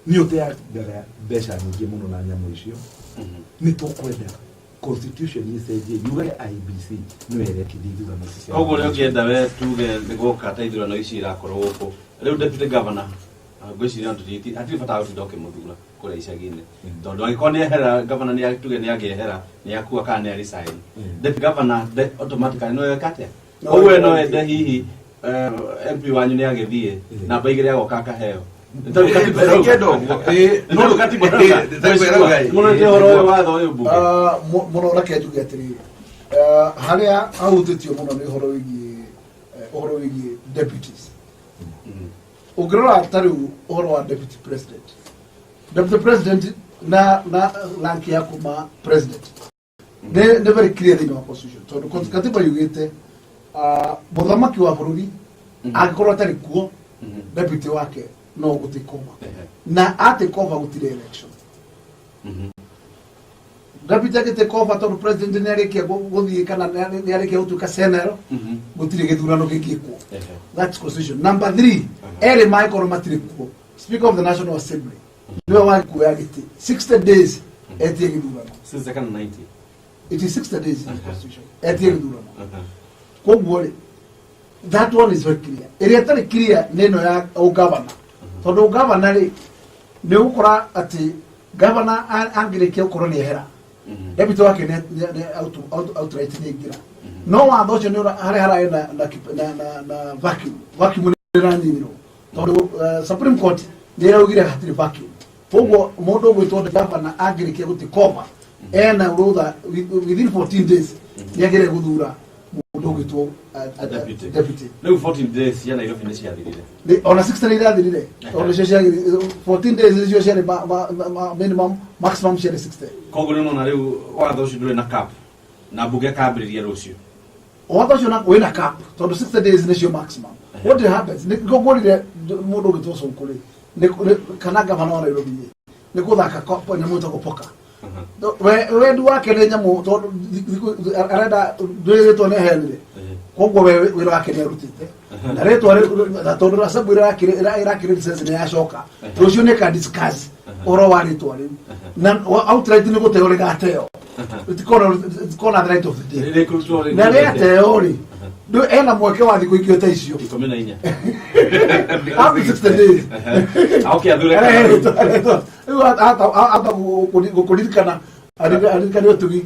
S3: nĩ ũteangaga mbeca nyingĩ mũno na nyamũ icio nĩ tũkwenda constitution icenjie yuge IBC nĩwe ĩrekithia ithurano cia
S2: ũguo rĩu ũngĩenda we tuge nĩ gũkata ithurano ici irakorwo gũkũ rĩu deputy governor ngwĩciria ntũtiti hatirĩ bata gũtinda ũkĩmũthura kũrĩa icagi-inĩ tondũ angĩkorwo nĩehera governor nĩ tuge nĩ angĩehera nĩ akua kana nĩ resign deputy governor automatically no ekate ũguo no ende hihi MP wanyu nĩ agĩthiĩ namba igĩrĩ agoka akaheo
S1: mũno reke njuge atĩrĩrĩ harĩa ahutĩtio mũno nĩ ũhoro wĩgiĩ deputies ũngĩrora ta rĩu ũhoro wa deputy president na rank ya kuma president nĩ very clear thĩinĩ wa constitution tondũ katiba yugĩte mũthamaki wa bũrũri angĩkorwo atarĩ kuo deputy wake no gũtake over na atake over gũtirĩ election deputy agĩtake over tondũ president nĩ arĩkia gũthiĩ kana nĩ arĩkia gũtuĩka senero gũtirĩ gĩthurano gĩkĩkwo that's constitution. Number 3 erĩ mangĩkorwo matirĩ kuo speaker of the national assembly nĩwe wakuoya gĩtĩ 60 days etie gĩthurano
S2: since the 90
S1: it is 60 days in the constitution etie gĩthurano koguo that one is very clear ĩrĩa ĩtarĩ clear nĩ ĩno ya ũgavana tondũ ũgavana rĩ nĩ ũgũkora atĩ gavana angĩrĩkia gũkorwo nĩ ehera deputy wake nĩ outright nĩ aingĩra no watho ũcio nĩ harĩa hararĩ na vacuum nĩ ĩranyimirwo tondũ Supreme Court nĩ ĩraugire hatirĩ vacuum koguo mũndũ ũgwĩtwo gavana angĩrĩkia gũtake over ena rũtha within 14 days nĩ agĩrĩire gũthura mũndũ ũgwĩtwo deputy
S2: rĩu 14 days ya Nairobi nĩ ciathirire
S1: ona 60 nĩ irathirire tondũ cio ciagĩrĩire 14 days icio ciarĩ minimum maximum ciarĩ 60
S2: koguo nĩ nona rĩu watho ũcio ndũrĩ na cap na mbunge ĩkambĩrĩria rũciũ
S1: watho ũcio wĩna cap tondũ 60 days nĩcio maximum what happens nĩ kũgũrire mũndũ ũgĩtwo Sonkore kana gavana wa Nairobi nĩ gũthaka nyamũ ĩtagwo poker wendu wake nĩ nyamũ tondũ arenda ndwĩrĩtwo nĩ henire koguo wĩra wake nĩ arutĩte na rĩtwa tondũ assembly ĩrakĩrĩ license nĩ yacoka rũciũ nĩ ka discuss ũhoro wa rĩtwa rĩu na outright nĩ gũteo rĩgateo itikona the right of the day na rĩateo rĩ ena mweke wa thikũ ingĩ ta icio
S2: 14
S1: up to 60 days rĩu ata gũkũririkana arikane ũtugi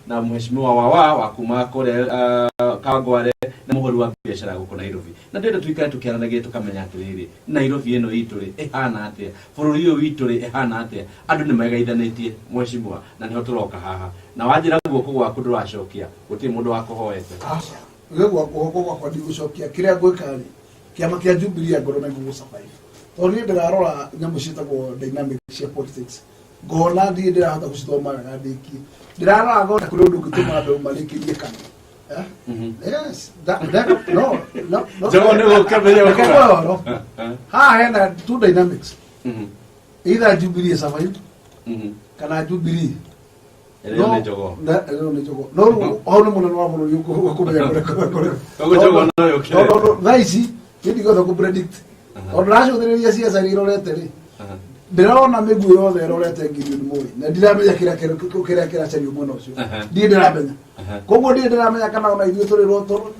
S2: na mheshimiwa wa kuma kore Kawangware na muhuri wa biashara guko Nairobi na ndenda tuikare tukiaranagia tukamenya atiriri Nairobi eno itu ri ehana atia bururi uyu witu ri ehana atia andu ni magaithanitie mheshimiwa na niho turoka haha na wanjira guoko gwaku nduracokia guti mundu wa kuhoete
S1: guoko gwakwa ndigũcokia kĩrĩa ngwĩka rĩ kĩama kĩa Jubilee ngoro na gũgũsurvive tondũ niĩ ndĩrarora nyamũ ciĩtagwo dynamic cia politics ngona ndiĩ ndĩrahota gũcithoma wega ndĩki ndĩrarora ngona kũrĩ ũndũ ũngĩtũma andũ marĩkĩrie kana yes no haha hena two dynamics either Jubilee survive kana Jubilee no hau nĩ mũnene wa bũrũri ũkũmenya thaa ici ndigoka kũpredict tondũ racũthĩrĩria ciaca nĩ irorete rĩ ndirona migu yothe rorete ngiri mwe na ndiramenya kira cario muno ucio ndi ndiramenya koguo ndi ndiramenya kana ona ithuĩ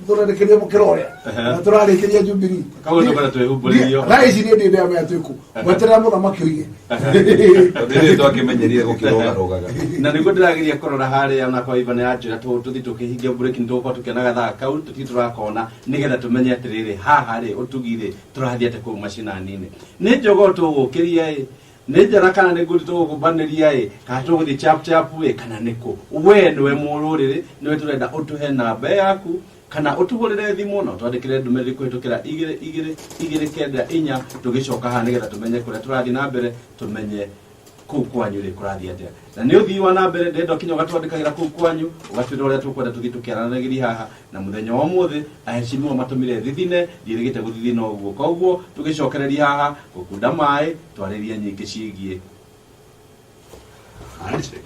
S1: tũrerekerie mũkĩra ũrĩa na tũrarĩkĩria Jubilee
S2: kaũndũ kana twĩhumbũrĩrio
S1: raici nĩ ndi ndiramenya twĩku gweterera mũthamaki oige
S3: ndĩrĩ twakĩmenyerie gũkĩrogarogaga
S2: na nĩguo ndĩrageria kũrora harĩa ona kwa Ivan yanjĩra tũthi tũkĩhingia break nĩ tũgũkorwo tũkĩona gathaa kau tũti tũrakona nĩgetha tũmenye atĩrĩrĩ haha rĩ ũtugire tũrathiĩ atĩ kũu macinani-inĩ nĩ njogoo tũgũkĩria nĩ njara kana nĩ ngũthi tũgũkũmbanĩria kana tũgũthiĩ chap chap kana nĩkũ we nĩwe mũrũrĩrĩ nĩwe tũrenda ũtũhe namba yaku kana ũtũhũrĩre thimũ na twandĩkĩre ndũmĩrĩri kũhĩtũkĩra 224 tũgĩcoka haha nĩgetha tũmenye kũrĩa tũrathiĩ na mbere tũmenye kũu kwanyu rĩ kũrathiĩ atĩa na nĩ ũthii wa na mbere ndenda kinya ũgatwandĩkagĩra kũu kwanyu ũgatwĩra ũrĩa tũkwenda tũthiĩ tũkĩaranagĩria haha na mũthenya wa ũmũthĩ aheshimiwa matũmire thithine ndiĩrĩgĩte gũthithina ũguo koguo tũgĩcokereria haha gũkunda maĩ twarĩria nyingĩ ciĩgiĩ handshake.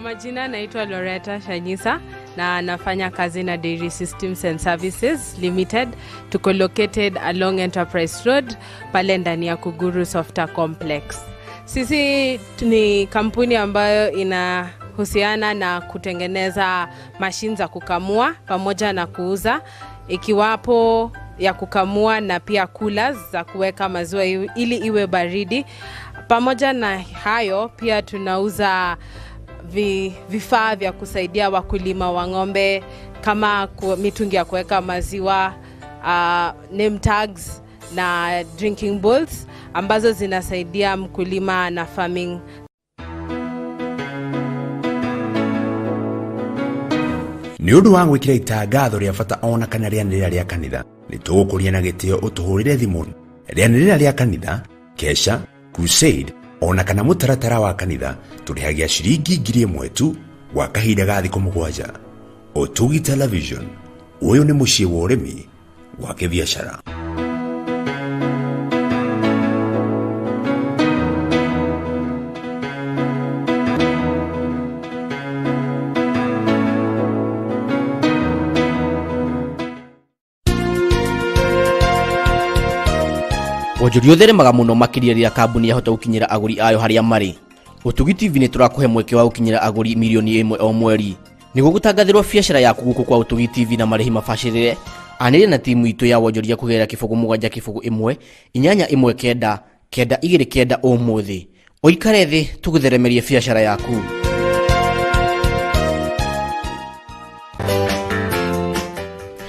S10: Majina naitwa Loretta Shanyisa na nafanya kazi na Dairy Systems and Services Limited. Tuko located along Enterprise Road pale ndani ya Kuguru Software Complex. Sisi ni kampuni ambayo inahusiana na kutengeneza mashine za kukamua pamoja na kuuza, ikiwapo ya kukamua na pia coolers za kuweka maziwa ili iwe baridi. Pamoja na hayo pia tunauza vifaa vya kusaidia wakulima wa ng'ombe kama mitungi ya kuweka maziwa, name tags na drinking bowls ambazo zinasaidia mkulima na farming.
S5: Nĩ ũndũ wa gwĩkĩra itangatho rĩa bata ona kana rĩanĩrĩra rĩa kanitha nĩ tũgũkũria na gĩtĩo ũtũhũrĩre thimũ. Rĩanĩrĩra rĩa kanitha, kesha, crusade ona kana mũtaratara wa kanitha tũrĩhagia ciringi 1,000 tu gwa kahinda ga thikũ 7. Ũtugi Television, ũyũ nĩ mũciĩ wa ũrĩmi wa kĩbiacara.
S9: Wonjoria ũtheremaga mũno makĩria rĩrĩa kambuni yahota gũkinyĩra agũri ayo harĩa marĩ. Ũtugi TV nĩ tũrakũhe mweke wa gũkinyĩra agũri milioni 1 o mweri. Nĩguo gũtangathĩrwo biacara yaku gũkũ kwa Ũtugi TV na marĩhi mabacĩrĩre, anĩrĩra na timu itũ ya wonjoria kũgerera kĩbũgũ 7 1 819 929 ũmũthĩ. Ũikare thĩ tũgũtheremerie biacara yaku.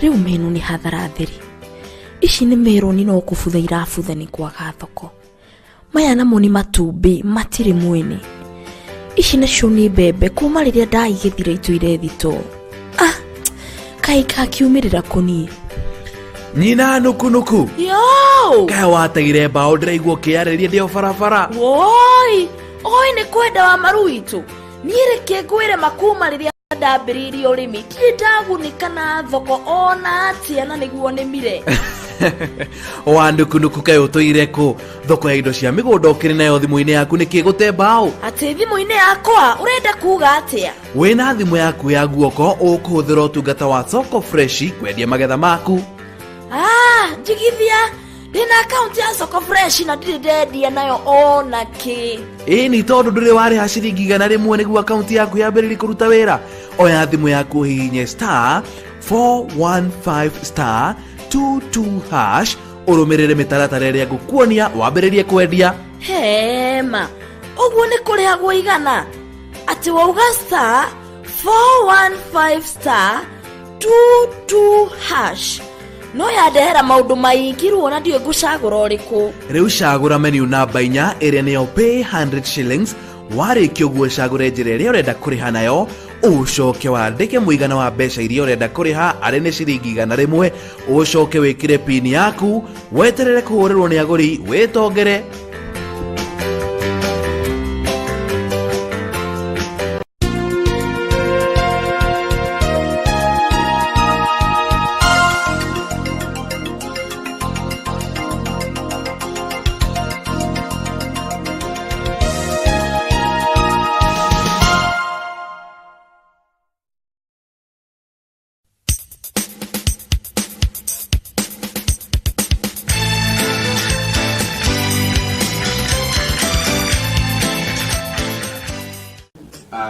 S11: Rĩu menu nĩ hathara theri. Ici nĩ meroni no kũbutha irabutha nĩ kwaga thoko. Maya namo nĩ matumbĩ matirĩ mwene. Ici nacio nĩ mbembe kuma rĩrĩa ndaigĩthira itũire thito. Kai kakiumĩrĩra kũniĩ.
S12: Nyina nuku.
S11: Yo!
S12: Kae wategire mbaũ ndĩraigua kĩarĩria ndĩo barabara.
S11: Woi! Oi nĩ kwenda wa maru itũ. Niĩ reke ngwĩre makuma rĩrĩa ndambĩrĩirie ũrĩmi. Ndirĩ ndagunĩka na thoko ona atĩa na nĩguo nĩmire.
S12: Wanduku kae ũtũire kũ? Thoko ya indo cia mĩgũnda ũkĩrĩ nayo thimũ-inĩ yaku nĩkĩ gũte mbaũ?
S11: Atĩ thimũ-inĩ yakwa ũrenda kuga atĩa?
S12: Wĩna thimũ yaku ya guoko ũkũhũthĩra ũtungata wa Soko Fresh kwendia magetha maku.
S11: Njigithia ndĩna akaunti ya Soko Fresh na ndirĩ ndendia nayo ona kĩ.
S12: Nĩ tondũ ndũrĩ warĩha ciringi 100 nĩguo akaunti yaku yambĩrĩrie kũruta wĩra. Oya thimũ yaku hihinye *415 *22# ũrũmĩrĩre mĩtaratara ĩrĩa ngũkuonia wambĩrĩrie kwendia.
S11: Hema, ũguo nĩ kũrĩhagwo igana? Atĩ wauga *415 *22# no yandehera maũndũ maingĩ na ndiũ ngũcagũra ũrĩkũ.
S12: Rĩu cagũra menu namba 4 ĩrĩa nĩyo pay 100 shillings. Warĩkia ũguo cagũre njĩra ĩrĩa ũrenda kũrĩha nayo, ũcoke wandĩke mũigana wa mbeca iria ũrenda kũrĩha arĩ nĩ ciringi 100, ũcoke wĩkĩre pin yaku, weterere kũhũrĩrwo nĩ agũri wĩtongere.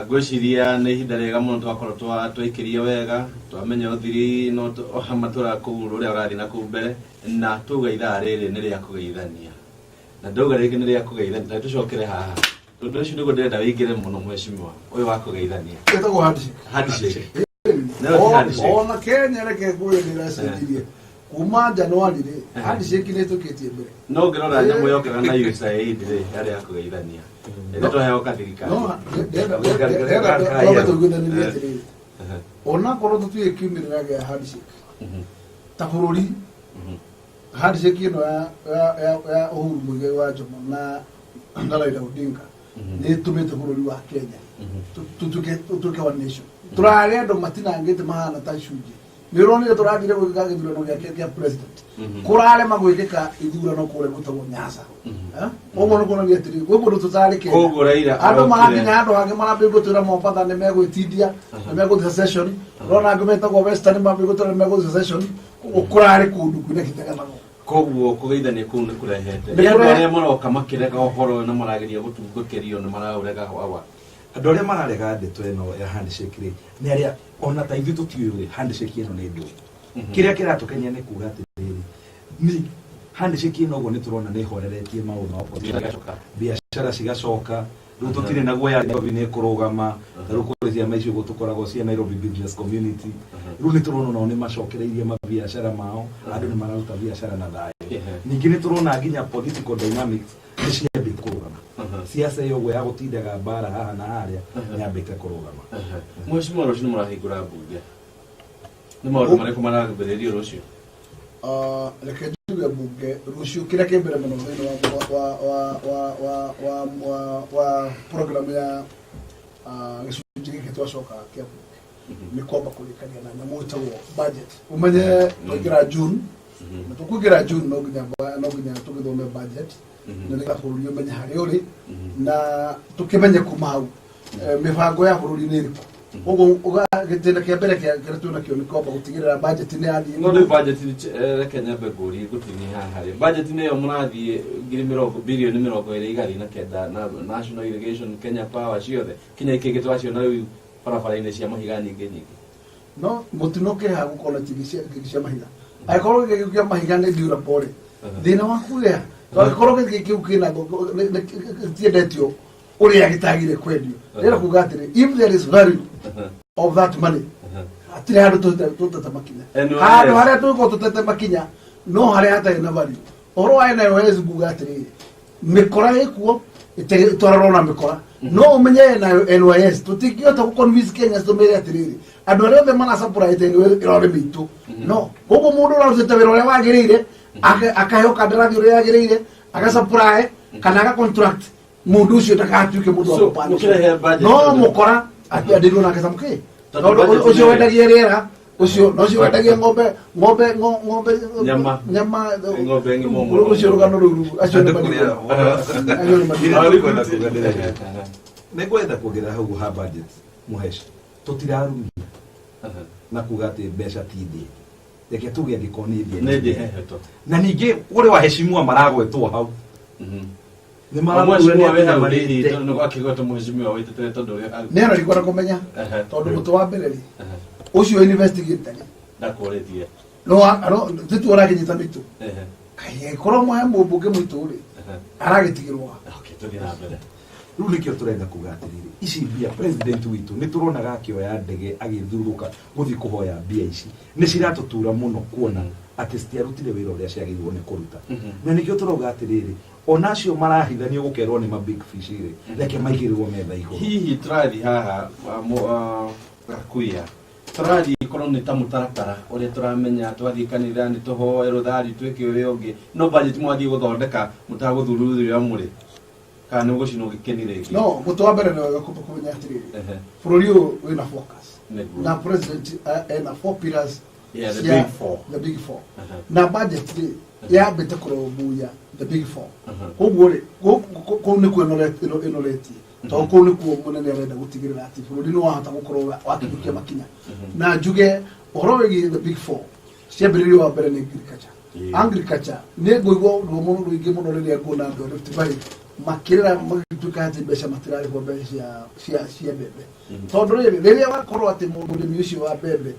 S2: Gwĩciria nĩ ihinda rĩega mũno twakorwo twaikirie wega, twamenya ũthiri no matura kũu rũrĩa ũrathiĩ na kũu mbere, na tuga ithaa rĩrĩ nĩ rĩa kũgeithania. Na ndauga rĩngĩ nĩ rĩa kũgeithania, na tũcokere haha. Ũndũ ũcio nĩguo ndĩrenda wĩingĩre mũno mheshimiwa, ũyũ wa kũgeithania.
S1: Wĩtagwo handshake.
S2: Handshake.
S1: Ona Kenya reke ngũĩ ndĩracenjirie. Kuma Januari handshake nĩ tũkĩtie mbere.
S2: No ngĩrora nyamũ yokega na USAID yarĩ ya kũgeithania. Nĩtũheo kathirikari.
S1: Ona korwo tũtuĩke kiumĩrĩra gĩa handshake ta bũrũri, handshake ĩno ya Uhuru Muigai wa Jomo na Raila Odinga nĩ ĩtũmĩte bũrũri wa Kenya tũtuĩke one nation. Tũrarĩ andũ matinangĩte mahana ta icunjĩ. Nĩ ũronire tũrathire gwĩka gĩthurano gĩa president. Kũrarema gwĩkĩka ithurano kũrĩa gũtagwo Nyanza. Ũguo nĩ kuonania atĩrĩrĩ, gwĩ kũndũ tũtarĩ Kenya.
S2: Koguo Raila
S1: andũ marathinya handũ hangĩ marambia gũtwĩra Mombasa nĩ megwĩtindia, nĩ megũthiĩ session. Ũrona angĩ metagwo Western mambia gũtwĩra nĩ megũthiĩ session. Kũrarĩ kũndũ kwĩna gĩteganagwo.
S2: Koguo kũgeithania kũu nĩ kũrehete. Nĩ andũ arĩa maroka makĩrega ũhoro na marageria gũtungũkĩrio nĩ maraũrega hawa.
S3: Andũ arĩa mararega ndeto ĩno ya handshake rĩ nĩ arĩa ona ta ithuĩ tũtiũĩ handshake ĩno nĩ ndũ. Kĩrĩa kĩratũkenia nĩ kuuga atĩrĩrĩ, ni handshake ĩno ũguo nĩ tũrona nĩ horeretie maũndũ ma biacara cigacoka. Rĩu tũtirĩ na guoya Nairobi nĩ kũrũgama, rĩu kũrĩ ciama icio ũguo tũkoragwo cia Nairobi Business Community. Rĩu nĩ tũrona nao nĩ macokereirie mabiacara mao, andũ nĩ mararuta biacara na thayũ. Ningĩ nĩ tũrona nginya political dynamics nĩ ciambĩte kũrũgama. Siasa ĩyo ũguo ya gũtindaga mbara haha na harĩa nĩ yambĩte kũrũgama.
S2: Mheshimiwa rũciũ nĩ mũrahingũra mbunge. Nĩ maũndũ marĩkũ marambĩrĩrio rũciũ?
S1: Reke njuge mbunge rũciũ kĩrĩa kĩ mbere mũno thĩinĩ wa program ya gĩcunjĩ gĩkĩ twacoka kĩa mbunge ni kwamba kulikania na nyamota wo budget umenye tugira June tukugira June no ginya tugithome budget na nika bururi umenye hari uri na tukimenye kumau mibango ya bururi ni iriku ugo uga gitenda kia mbere kia kiratuna kio ni kwamba gutigirira budget ni athi
S2: no ni budget ni Kenya beguri gutini hari budget ni yo munathi bilioni 20 na kenda na National Irrigation Kenya Power ciothe kinya ikigitwa cio na riu barabara-inĩ cia mahiga nyingĩ
S1: no mutinoke ha gukona cia mahiga aikorwo gĩkĩu mahiga nĩ durable thĩna waku rĩa aikorwo gĩkĩu kĩna tiendetio ũrĩa gĩtagire kwendio rĩra kuga atĩrĩ if there is value of that money atire handũ tũtete makinya handũ harĩa tũgũkorwo tũtete makinya no harĩa hatarĩ na value ũhoro wa NIS kuga atĩrĩ mĩkora ĩkuo twararwo na mĩkora no umenye na NYS tutikihota ku convince Kenya stomere atiriri andu arĩa othe mana supply ite irore mitu no koguo mundu urarutite wĩra ũrĩa wagĩrĩire akaheo kandarathi ũrĩa yagĩrĩire aga supply kana aga contract mundu ucio ndakatuike mundu wa kupanda no mukora atiandirwo nake samke ucio wendagia rĩera ucio no ucio wendagia ng'ombe nyama ng'ombe ucio rugano ruru acio nĩ
S3: nĩngwenda kuongerera hau ha budget muheshi tutirarumia na kuga atĩ mbeca ti ndĩ reke tuge angĩkorwo nĩ ndĩ na ningĩ ũrĩ waheshimiwa maragwetwo hau nĩ
S1: ararigwo na kũmenya tondũ mũtũ wa mbere ucio investigator
S2: ndakoretie
S1: no titu ũrakinyita mitu kaĩ korwo mwe mũmbunge mũitũ rĩ aragitigirwo
S3: rĩu nĩkĩo tũrenda kuga atĩrĩrĩ ici mbia president witũ nĩ tũronaga akĩoya ndege agĩthiũrũrũka gũthiĩ kũhoya mbia ici nĩ ciratũtura mũno kuona atĩ citiarutire wĩra ũrĩa ciagĩrĩirwo nĩ kũruta na nĩkĩo tũrauga atĩrĩrĩ ona acio marahithanio gũkerwo nĩ ma big fish rĩ reke maigĩrĩrwo metha igũrũ
S2: hihi tũrathiĩ haha Gakuya tũrathiĩ korwo nĩ ta mũtaratara ũrĩa tũramenya twathiĩ kanitha nĩ tũhoe rũthari twĩke ũrĩa ũngĩ no budget mwathiĩ gũthondeka mũtagũthuthuria mũrĩ kana nĩ gũcinwo gĩkeni rĩngĩ
S1: no mũtũ wa mbere nĩ wega kũmenya atĩrĩrĩ bũrũri ũyũ wĩna focus na president ena 4 pillars the big four na budget rĩ yambĩte kũrũmbũiya the big four koguo rĩ kũu nĩkuo ĩnoretie tondũ kũu nĩkuo mũnene arenda gũtigĩrĩra atĩ bũrũri nĩ wahota gũkorwo wakinyũkia makinya na njuge ũhoro wĩgiĩ the big four ciambĩrĩrio wa mbere nĩ agriculture nĩ ngũigua ũndũ mũno rũingĩ mũno rĩrĩa nguona andũ a Rift Valley makĩrĩra magĩtuĩka atĩ mbeca matirarĩhwo mbeca cia mbembe tondũ rĩrĩa wakorwo atĩ mũrĩmi ũcio wa mbembe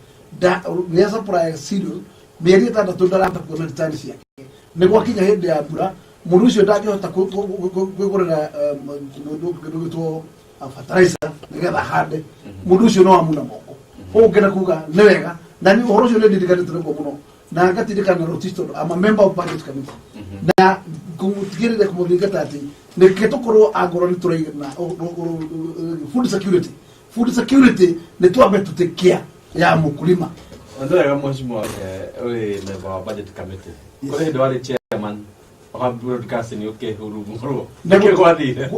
S1: nĩ supply cereal mĩeri ĩtandatũ ndarahota kuona return ciake nĩ gwakinya hĩndĩ ya mbura mũndũ ũcio ndangĩhota kwĩgũrĩra kĩndũ gĩtwo fertilizer nĩgetha hande mũndũ ũcio no amuna moko koguo ngĩenda kuga nĩ wega na nĩ ũhoro ũcio nĩ ndirikanĩte naguo mũno na ngatirikana Rotisto ama member of budget committee na kũtigĩrĩra kũmũthingata atĩ nĩkĩ tũkorwo angorwo nĩ tũraigana food security nĩ twambe tũtĩkia ya mũkulima
S2: ndio wega mheshimiwa member wa budget committee kule ndio wale chairman wa broadcasting okay huru moro nĩkĩ gwathire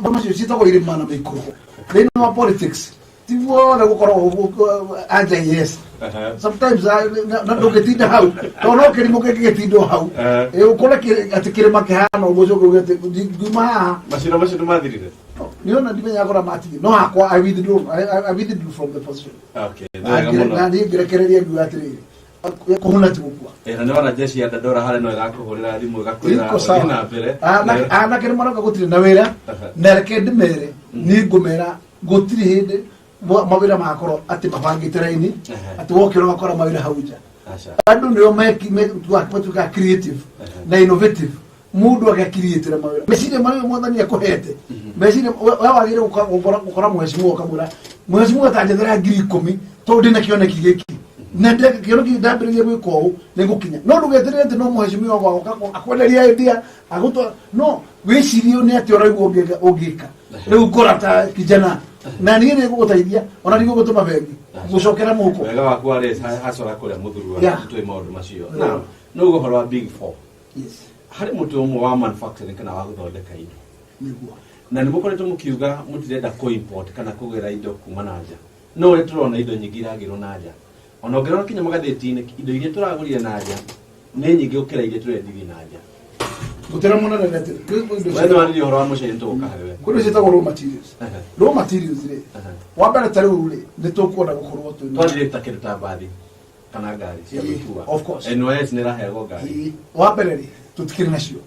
S2: macio citagwo irĩma na mĩikũrũko thĩinĩ wa politics tiwona gũkorwo anja yes sometimes ndũngĩtinda hau tondũ no kĩrimũ kĩngĩgĩtindwo hau ũkore atĩ kĩrĩma kĩhana ũguo ũcoke ngiuma haha macira macio nĩmathirire
S1: niona ndimenya agora matiri no hakwa I withdrew from the position na niĩ ngĩrekereria ngiuga atĩrĩrĩ kũhuna ti gũkua
S2: na nĩwona jeshi ya Dandora harĩa no ĩgakũhũrĩra thimũ ĩgakwĩra na mbere
S1: anake nĩmaroka gũtirĩ na wĩra na reke ndĩmere nĩ ngũmera gũtirĩ hĩndĩ mawĩra makorwo atĩ mabangĩte raini atĩ wokĩra wakora mawĩra hau nja andũ nĩo matuĩkaga creative na innovative mundu agakiriĩtĩra mawĩra meciria marĩa mwathani akũhete meciria we wagĩrĩire gũkora mheshimiwa ũkamwĩra mheshimiwa tanjethera 10,000 tondũ ndĩna kĩoneki gĩkĩ na kĩoneki ndambĩrĩria gwĩka ũũ nĩ gũkinya no ndũgeterere atĩ no mheshimiwa gwagoka akwenderia idea agũtwara no wĩcirie nĩ atĩ ũraigua ũngĩka rĩu ngora ta kijana na niĩ nĩ gũgũteithia ona nĩ gũgũtũma bengi gũcokera mũhuko
S2: wega waku arĩ hacora kũrĩa mũthuri wa twĩ maũndũ macio no ũhoro wa big four harĩ mũtũ ũmwe wa manufacturing kana wa gũthondeka indo na nĩ mũkoretwo mũkiuga mũtirenda kũ import kana kũgĩra indo kuma na nja no re turona indo nyingi iragirwo naja ona ngirona kinya magatheti-inĩ indo iria turagurire naja nĩ nyingĩ gũkĩra iria turendirie naja
S1: gutera muna na nete
S2: wewe wani horo wa mucere ntoka hawe
S1: kuno citagwo raw materials ri wambere tari uri ni tukwona gukorwo tu
S2: twandire takiruta bathi kana ngari cia gũkua
S1: of course
S2: NYS nĩ rahego ngari
S1: wambere ri tutikiri nacio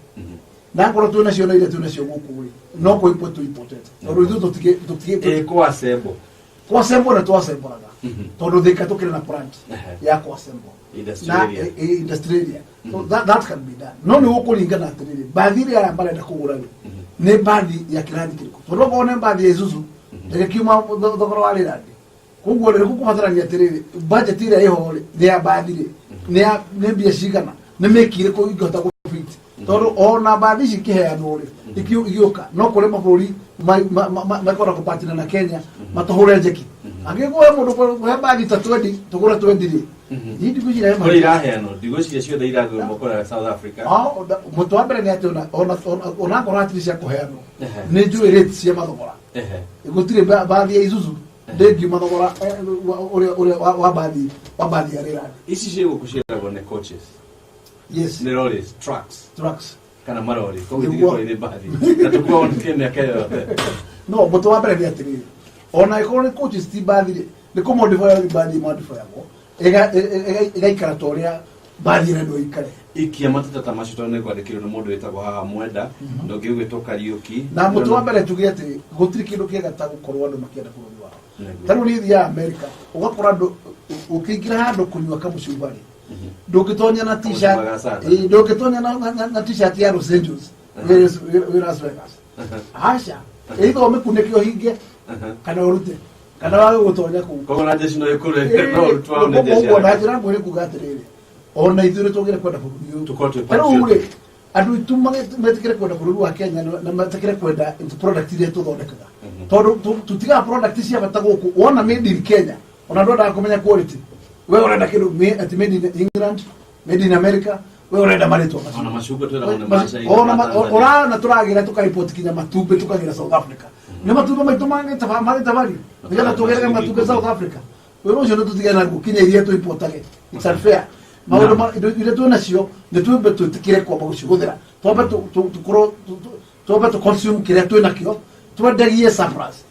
S1: na ngoro tu nacio na ile tu nacio guku ri no ko ipo tu important tondu ithu tutige
S2: kwa assemble
S1: na tu assemble tondu thika tukiri na plant ya kwa assemble industry area so that can be done no ni gukuringana atiriri bathi ria arambara nda kugura ni bathi ya kirandi kiriko tondu gone bathi ya Isuzu ndege kiuma thogoro wa rirandi kuguo ri kukubatarania atiriri budget ria iho ri ya bathi ri ni mbia cigana ni mekire ko ingota gufit tondu ona bathi cikiheanwo ri ikiuka no kuri maburi makora kupatina na Kenya matohure njeki angikuwa mundu kwa bathi ta 20 tugura 20 ri ndi kujira
S2: ma iraheano ndigociria ciothe iragwo mukora South Africa
S1: mutu wa mbere ni ati ona koratiri cia kuheano ni njui rate cia mathogora igutire bathi ya Isuzu ndengi mathogora uri wa bathi ya rira
S2: ici ciego kushiragwo ne coaches
S1: yes
S2: ne lorries trucks kana marori ko ndigiko ile bathi na tukua on Kenya kayo
S1: no mutu wa mbere ni ati ona ikore coaches ti bathi ni ko modify bathi yako ega ikara toria bathi na ndo ikare
S2: ikia matata tamasho tone kwandikirwo ni mundu wetagwo haha Mwenda ndongi ugwitwo Kariuki
S1: na mutu wa mbere tugie ati gutiri kindu kiega ta gukorwo andu makienda bururi wao taru ni ya America ugakora andu ukigira handu kunywa kamucubari ndukitonya na t-shirt ndukitonya na t-shirt ya Los Angeles we Las Vegas hasha eitho umekunekio hinge kana urute kana wawe gutonya ku
S2: ko na jeshi no ikure no twa ne jeshi
S1: ko na jira ngore kugatirire ona ithure tugire kwenda bururi
S2: tukote
S1: pero ure andu itumage metikire kwenda bururi wa Kenya na metikire kwenda into product ile tuthondekaga tondu tutiga product cia bata guku wona made in Kenya ona ndoda kumenya quality wewe unaenda kindu ati made in England made in America wewe unaenda marito
S2: ona mashuko tu na maisha
S1: ona na turagira tukaripoti kinya matumbe tukagira South Africa ni matumbe maitumanga tafamari nigana tugerega matumbe South Africa wewe unaje tutigana gukinya iria tu importage it's unfair maundu ile tu nacio ni tu betu tikire kwa gushiguthira toba tu consume kire tu nakio tu ndagie surprise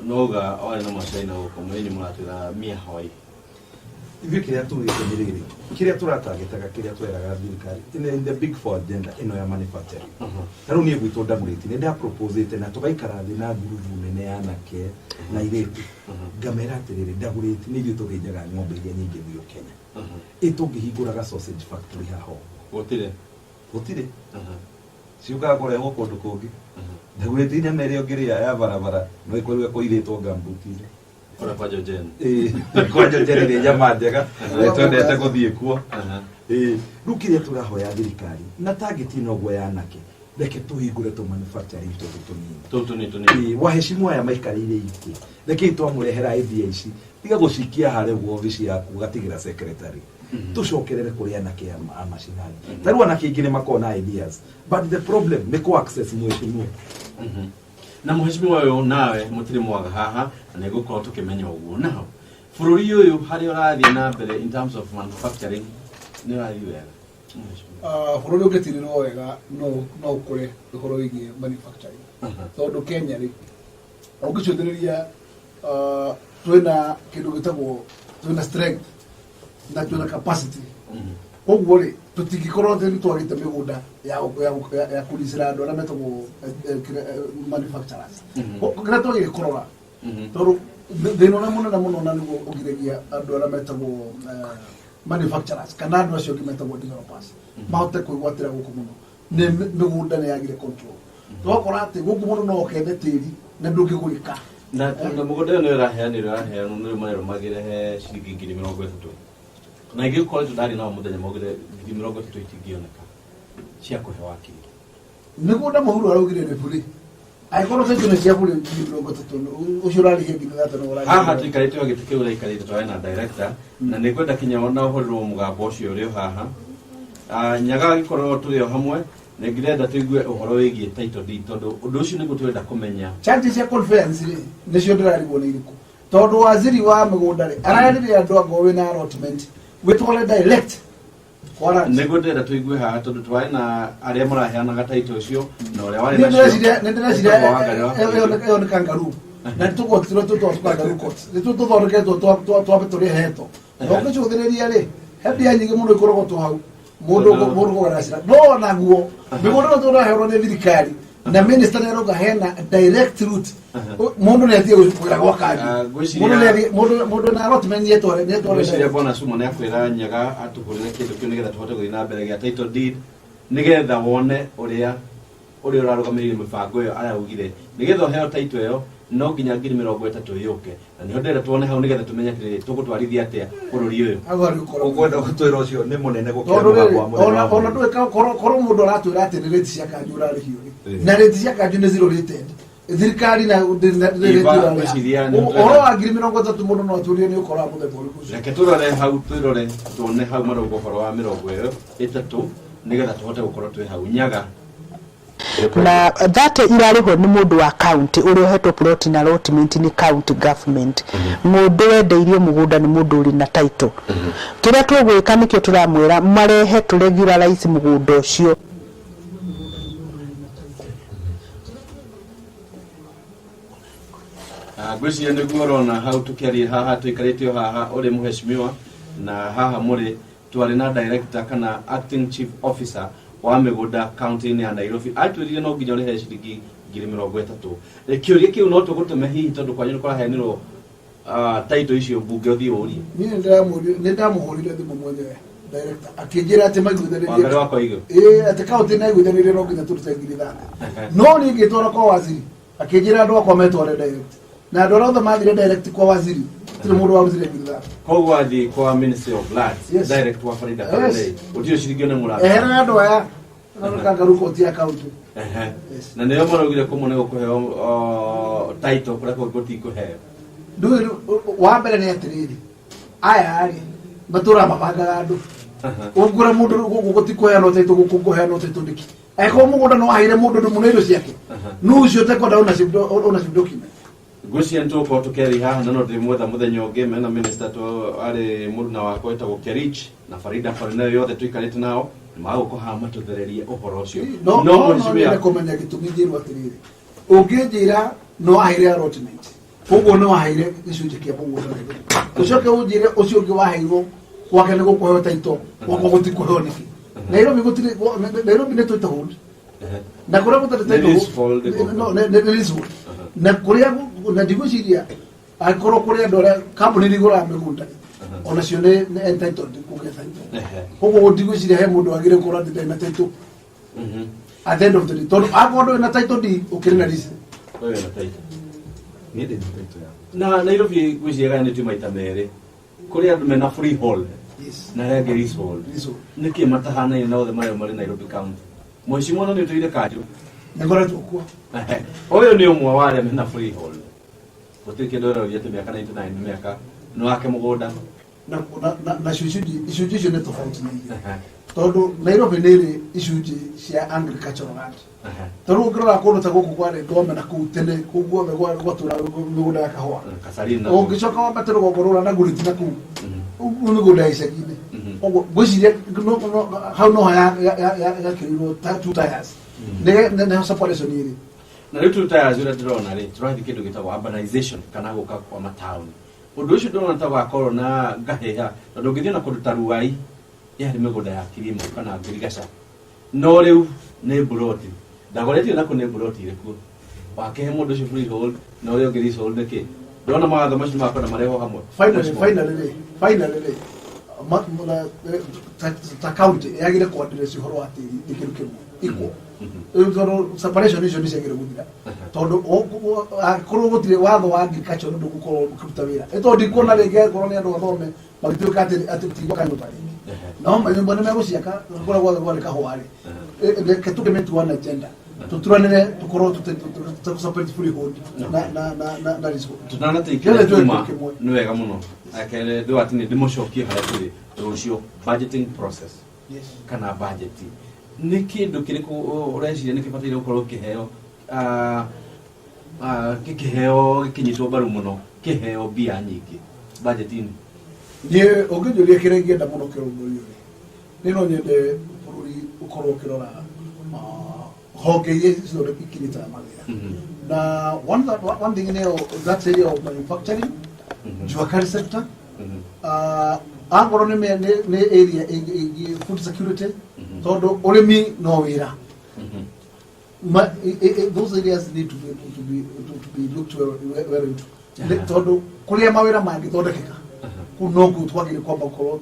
S2: noga oya na masaina huko mwenye mwatira mia hoi
S3: ivi kiria tugikeniriri kiria turatagitaga kiria tweraga thirikari in the big four agenda ino ya manufacturing taru ni gwitwo ndaguriti ni nda proposite na tugaikara thi na nguruvu nene ya nake na iretu ngamera atiriri ndaguriti ni ithu tugijaga ng'ombe iria nyingi thio Kenya itungihinguraga sausage factory haho gutire ciukaga kurehwo kundu kungi ndaguriti nyamere ongiria ya barabara no ikorwe koiritwo gambutire
S2: ora kwajo jen
S3: kwajo jen ni nyama njega twendete guthie kuo rukiria turahoya thirikari na target ino gwa ya nake reke tuhingure tu manufacturing tunini waheshimu aya maikarire iki reke twamurehera idea ici tiga gucikia hare office yaku gatigira secretary tucokerere kuria nake amacinani taru nake ingine makona ideas but the problem ni ku access mweshimu
S2: na muheshimiwa uyu nawe mutiri mwaga haha na nigukorwo tukimenya uguo naho bururi uyu hari urathie na mbere in terms of manufacturing ni urathie wega
S1: bururi ugetirirwo wega no ukure uhoro wigie manufacturing tondu Kenya ri ugicuthiriria twina kindu gitagwo twina strength na twina capacity koguo ri tutigikorwo thiri twagite migunda ya kurisira andu aria metagwo manufacturers kira twagire kurora tondu thina na muno na niguo ugiragia andu aria metagwo manufacturers kana andu acio metagwo developers mahote kwigwatira guku muno ni migunda ni yagire control twakora ati guku muno no kethe tiri na ndungigurika
S2: na mugunda ni raheanirwo ni manero magire he ciringi 30 na ingĩ gũkorwo tũndarĩ nao mũthenya maugire 30 itingĩoneka cia kũhe wakiri
S1: mĩgũnda mũhuro araugire nĩ bure angĩkorwo tũtũ nĩ cia bure 30 ũcio ũrarĩhia nginya thate no ũrarĩhia
S2: haha tũikarĩte o gĩtĩ kĩu ũraikarĩte twarĩ na director na nĩ ngwenda kinya ona ũhũrĩrwo mũgambo ũcio ũrĩ o haha nyaga gĩkorwo tũrĩ o hamwe nĩ ngĩrenda tũigue ũhoro wĩgiĩ title deed tondũ ũndũ ũcio nĩguo tũrenda kũmenya
S1: charges cia conference nĩcio ndĩrarigwo nĩ irĩkũ tondu waziri wa mugunda ri ararire andu agowe na allotment witwale direct kwara
S2: nego ndenda tuigue haha tondu twari na aria maraheanaga title ucio na uria wari
S1: yo ni kangaroo na tukotiro kangaroo court tuthondeketwo twabe turi heto no kicuthiriria ri hebi anyingi muno ikorogotwo hau mundu kugacira no naguo migunda turaherwo ni thirikari na minister ni aroga hena direct route mundu ni athie gwira gwa kaji mundu na allotment yetore
S2: gwiciria bona Sumo ni akwira nyaga atugurire kindu kiu nigetha tuhote guthii na mbere gia title deed nigetha wone uria urarugamiririe mibango iyo araugire nigetha heo title iyo no nginya 30 yuke na niho ndera tuone hau nigetha tumenye atiri tugutwarithia atia bururi uyu
S3: ukwenda gutwira ucio ni munene gukira mugambo
S1: ona ndweka koro mundu aratwira ati ni rate cia kanju urarihiu na rate cia kanju ni zero rated thirikari na oro wa 30 mundu no aturie ni ukora muthemba uriku
S2: reke turore hau twirore tuone hau marogo horo wa 30 nigetha tuhote gukorwo twi hau nyaga
S13: na that irarihwo ni mundu wa county uri uhetwo plot na allotment ni county government mundu wendeirio mugunda ni mundu uri na title kiria tugwika nikio turamwira marehe tu regularize mugunda ucio
S2: gwiciria niguo urona hau tukiaria haha tuikarite haha uri muheshimiwa na haha muri twari na director kana acting chief officer wa migunda county ya Nairobi atwirire no nginya uri he ciringi 30 kiuria kiu no tugutume hihi tondu kwanyu ni kurahenirwo title icio bunge uthii uri
S1: ni ndamuhurire thimu mwenyewe director akijira ati maiguthanirie
S2: wangari wako igo
S1: ati county na iguthanirie no nginya turutengiri thana no ni ngitwara kwa waziri akijira andu akwa metware direct na andu othe mathire direct kwa waziri tiri mundu warutire ngiri
S2: koguo athi kwa Ministry of Lands direct wa Farida Kabele utio ciringi ne murata
S1: ehera andu aya kangaroo court ya county
S2: na ndio marugire kumone gukuheo title kura ko gutikuheo
S1: ndu wa mbere ni atiriri aya ari matura mabanga andu ugura mundu gutikuheo no title gukuheo no title ndiki eko mugunda no ahire mundu ndumundu indo ciake nucio tekoda ona document
S2: gucia ntuko tukeri haha na no ndimwetha muthenya ungi mena minister to ari muruna wako etagwo Kerich na Farida Farinayo yothe tuikarite nao maguko ha matuthererie uhoro ucio
S1: no ni komenya gitumi njirwa atiriri unginjira no ahire allotment koguo no ahire gicunje kia mugunda ucoke unjire ucio ungi waheirwo gwake ni gukuheo title gwako gutikuheo niki Nairobi gutire Nairobi neto hold na kuria gutire title no leasehold na kuria na digociria akoro kuria ndora company rigura migunda ona cio ne entitled kugetha koguo digociria he mundu agire kora ndinde na title at the end of the day tondu akondo na title di ukiri na lease
S2: oyo na title ni de title na Nairobi gwiciaga ni tumaita mere kuria andu mena freehold na rege leasehold niki matahana ina othe mari Nairobi county mheshimiwa ni tuire kajo
S1: ngora tukua
S2: oyo ni umwe wale mena freehold gutike ndoro yete miaka 99 miaka no ake mugunda
S1: na icunji ne tofauti na tondu Nairobi niri icunji cia agricultural land tondu ngirora kundu ta guku kware ngome na kuu tene kuguo gwatura migunda ya kahua ungicoka wambatire gogorora na guriti na kuu migunda icagi-ini oguo gwiciria hau no ya kirirwo two tires ne separation iri
S2: na riu two tires ira ndrona ri turathi kindu gitagwo urbanization kana guka kwa matauni undu ucio ndona ta gwakorwo na ngaheha tondu ngithii na kundu ta Ruai yari migunda ya kilimo kana ngirigaca no riu ni buroti ndagoretio na kune buroti iriku wakehe mundu ucio freehold no rio leasehold niki ndona mawatho macio makona mareho hamwe
S1: finally ta county yagire coordinate horo ati ikiru kimwe iko tondu separation icio ni ciagire guthira tondu akoro gutire watho wa agriculture ndu gukorwo ukiruta wira tondu ikona rege korwo ni andu athome magituika ati tigo kanyu pale no manyumba ni meguciaka kora gwa kahwari ketuke metu wana agenda tuturanire tukorwo tusupport freehold na
S2: tunana tikira tuma ni wega muno akele ndo ati ni democokie haya tuli rucio budgeting process kana budget ni kindu kiriku ureciria ni kibatire gukorwo kiheo kikiheo gikinyitwo baru muno kiheo bia nyingi budget-ini
S1: ni ungijuria kire ngenda muno kirunguri ni no nyende bururi ukorwo kirora honge icio ikirita magira na one thing in that area of manufacturing jewelry sector angoro ni area food security todo urimi no wira those areas need to be looked well into todo kuria mawira mangi thondekeka kunogu twagire kwamba korwo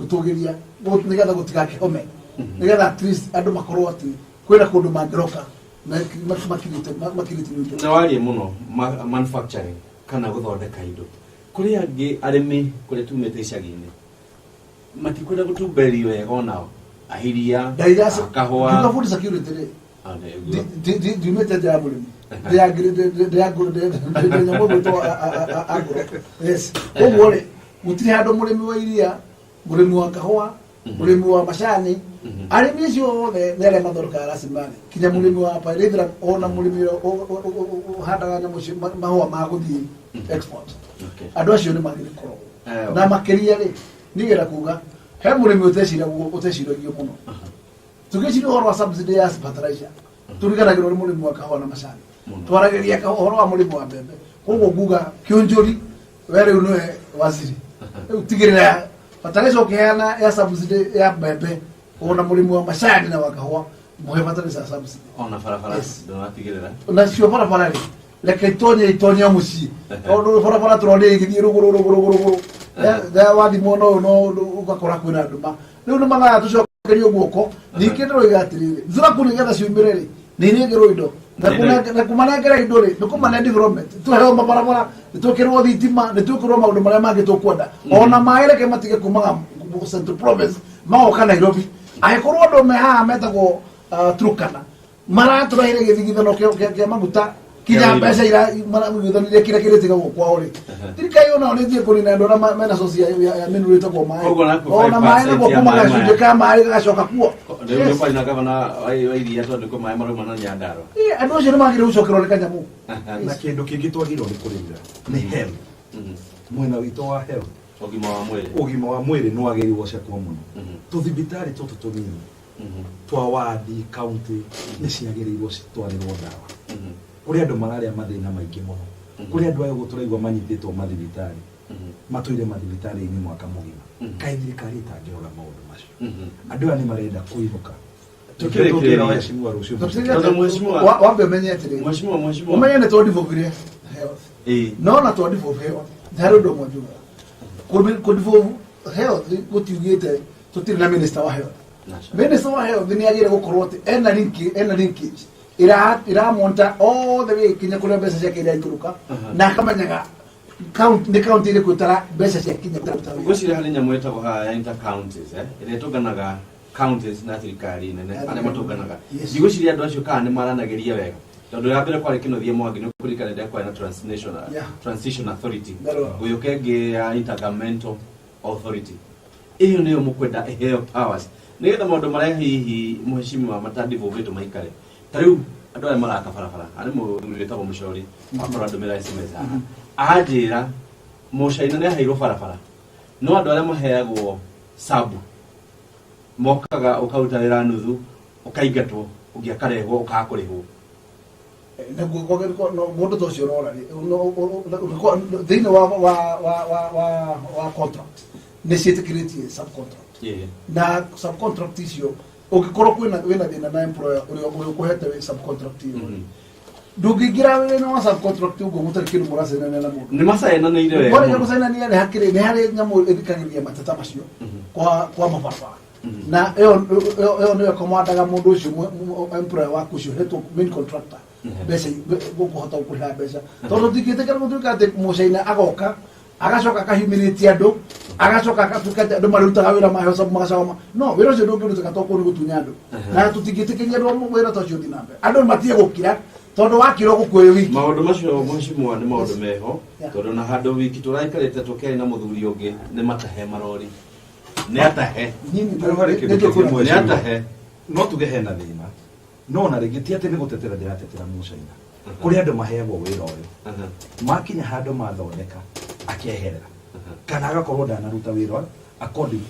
S1: tugiria nigetha gutigake ome nigetha at least andu makorwo ati kwira kundu mangiroka makirite
S2: na wari muno manufacturing kana guthondeka indo kuri angi arimi kuri tumete icagi-ini matikwenda gutumberio wega onao ahiria kahua
S1: you food security di mete ja mulimi they are nyamobo to agro yes obore mutiri hado mulimi wa iria mulimi wa kahua mulimi wa mashani arimi cio nere mathoroka rasimani kinya mulimi wa pairithra ona mulimi hada na mahua maguthi export andu acio ni magire koro na makiria ri nigera kuga he mulimi uteciragio muno tugiciri horo wa subsidy ya fertilizer turigaragirwo ni mulimi wa kahua na mashani twarageria kahoro wa mulimi wa mbembe koguo nguga kionjori were unwe waziri tigirira fertilizer ukiheana ya subsidy ya mbembe ona mulimi wa mashani na wa kahua muhe fertilizer subsidy
S2: ona farafara ndo atigirira
S1: na sio farafara ri leke itonya muci ondo farafara turone igithie ruguru da wadi mono no ugakora kwina nduma riu ni magaya tucokerio guoko nikindiro igatirire zura kunigetha ciumiriri ninigiro indo na kumanengera indo ri nikumane development tuheo mabarabara nitukirwo thitima nitukirwo maundu maria mangi tukwenda ona maireke matige kumaga Central Province maoka Nairobi aikorwo andu mehaha metagwo Turkana maraturahire githigithano kia maguta kinya mbeca ira maragithanirie kira kiritiga kwao ri thirikari ona onithie kunina andu na mena source ya mineral itagwo mai ona mai na kumaga cunje ka mai gacoka kuo
S2: ndio kwa ina gavana wa iria tondu ko mai maruma na Nyandaro
S1: andu acio ni magire ucokerwo ni kanyamu
S3: na kindu kingi twagirwo ni kurira ni health mwena wito wa health ugima wa mwiri no agirwo cekwo muno tuthibitari tutu tunini twa wadi county ni ciagirirwo citwarirwo dawa kuri andu mararia mathina maingi muno kuri andu ayo guturaigwa manyititwo mathibitari matuire mathibitari-ini mwaka mugima kai thirikari itangirora maundu macio andu aya ni marenda kuinuka tukira waheshimiwa rucio
S1: wambe umenyete ri umenyene twandivovire health no na twandivove health tharo ndo mwajuga kudivove health gutiugite tutiri na minister wa health minister wa health ni agire gukorwo ati ena linkage ira monta all the way kinya kule mbeca cia kiria ikuruka na kamanyaga county ile kutara mbeca cia kinya
S2: gucira hari nyamu etagwo ha inter counties ile tuganaga counties na thirikari nene ale matuganaga ndiguciria andu acio kana ni maranageria wega tondu ya mbere kwari kinothie mwangi ni kurikana ndia kwa na transition authority uyu kenge ya intergovernmental authority iyo niyo mukwenda iheo powers nigetha maundu maria hihi muheshimiwa matandivovitwo maikare tariu andu aya maraka farafara ari muthuri wetagwo mucori akora ndumira SMS ajira mucaina ni aheirwo farafara no andu aria maheagwo sabu mokaga ukauta wira nuthu ukaigatwo ungiakarehwo ukakurihwo
S1: mundu to cio rora thini wa contract ni citikiritie subcontract na subcontract icio ugikorwo kwina thina na employer uria ukuhete subcontract iyo ndugingira wina wa subcontract ugo mutari kindu muracena na mundu
S2: ni masaina na ile
S1: bora ya kusaina ni ile hakiri ni hari nyamu ithikagiria matata macio kwa mabarabara na yo no komandaga mundu ucio employer waku ucio hetu main contractor bese gukuhota ukuriha besa tondu tikite kana mutuka ati mucaina agoka agacoka kahumility andu agacoka akatuka andu marutaga wira mahe sabu magacoma no wira ucio ndungiruta toko ni gutunya andu na tutigitikinya andu wira ta ucio dinambe andu matie gukira tondu wakiro gukuyo wiki
S2: maundu macio muheshimiwa ni maundu meho tondu na handu wiki turaikarite tukeri na muthuri ungi ni matahe marori ni atahe
S3: no tuge hena thina no na ringi ti ati ni gutetera ndiratetera mucaina kuri andu maheagwo wira uyu makinya handu mathondeka akeherera kana agakorwo ndanaruta wira according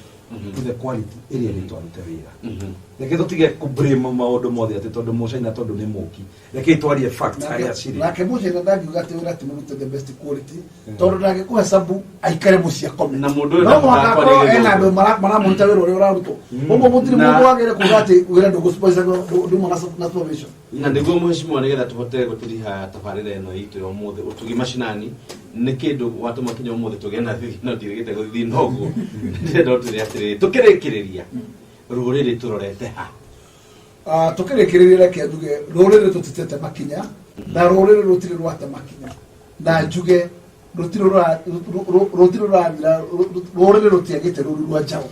S3: to the quality area ni twarute wira reke tutige ku blame maundu mothe ati tondu mucaina tondu ni muki reke twarie facts aria ciri
S1: nake mucaina ndangiuga ati wira ati murute the best quality tondu ndangikuhe sabu aikare mucia kome
S2: na mundu
S1: no mwakakorwo ena andu maramuruta wira uria urarutwo uguo gutiri mundu wagire kuga ati wira nduguspoisa ndumo na supervision
S2: na niguo mheshimiwa nigetha tuhote gutiriha tabarira ino itu yo muthe utugi mashinani ni kindu watuma kinya muthe tugena thithi no tirigite guthi noguo ndendo turi atiri tukirikiriria ruriri turorete ha
S1: tukirikiriria reke nduge ruriri tutitete makinya na ruriri rutiri rwate makinya na njuge rutiri rurira ruriri rutiagite ruri rwa jao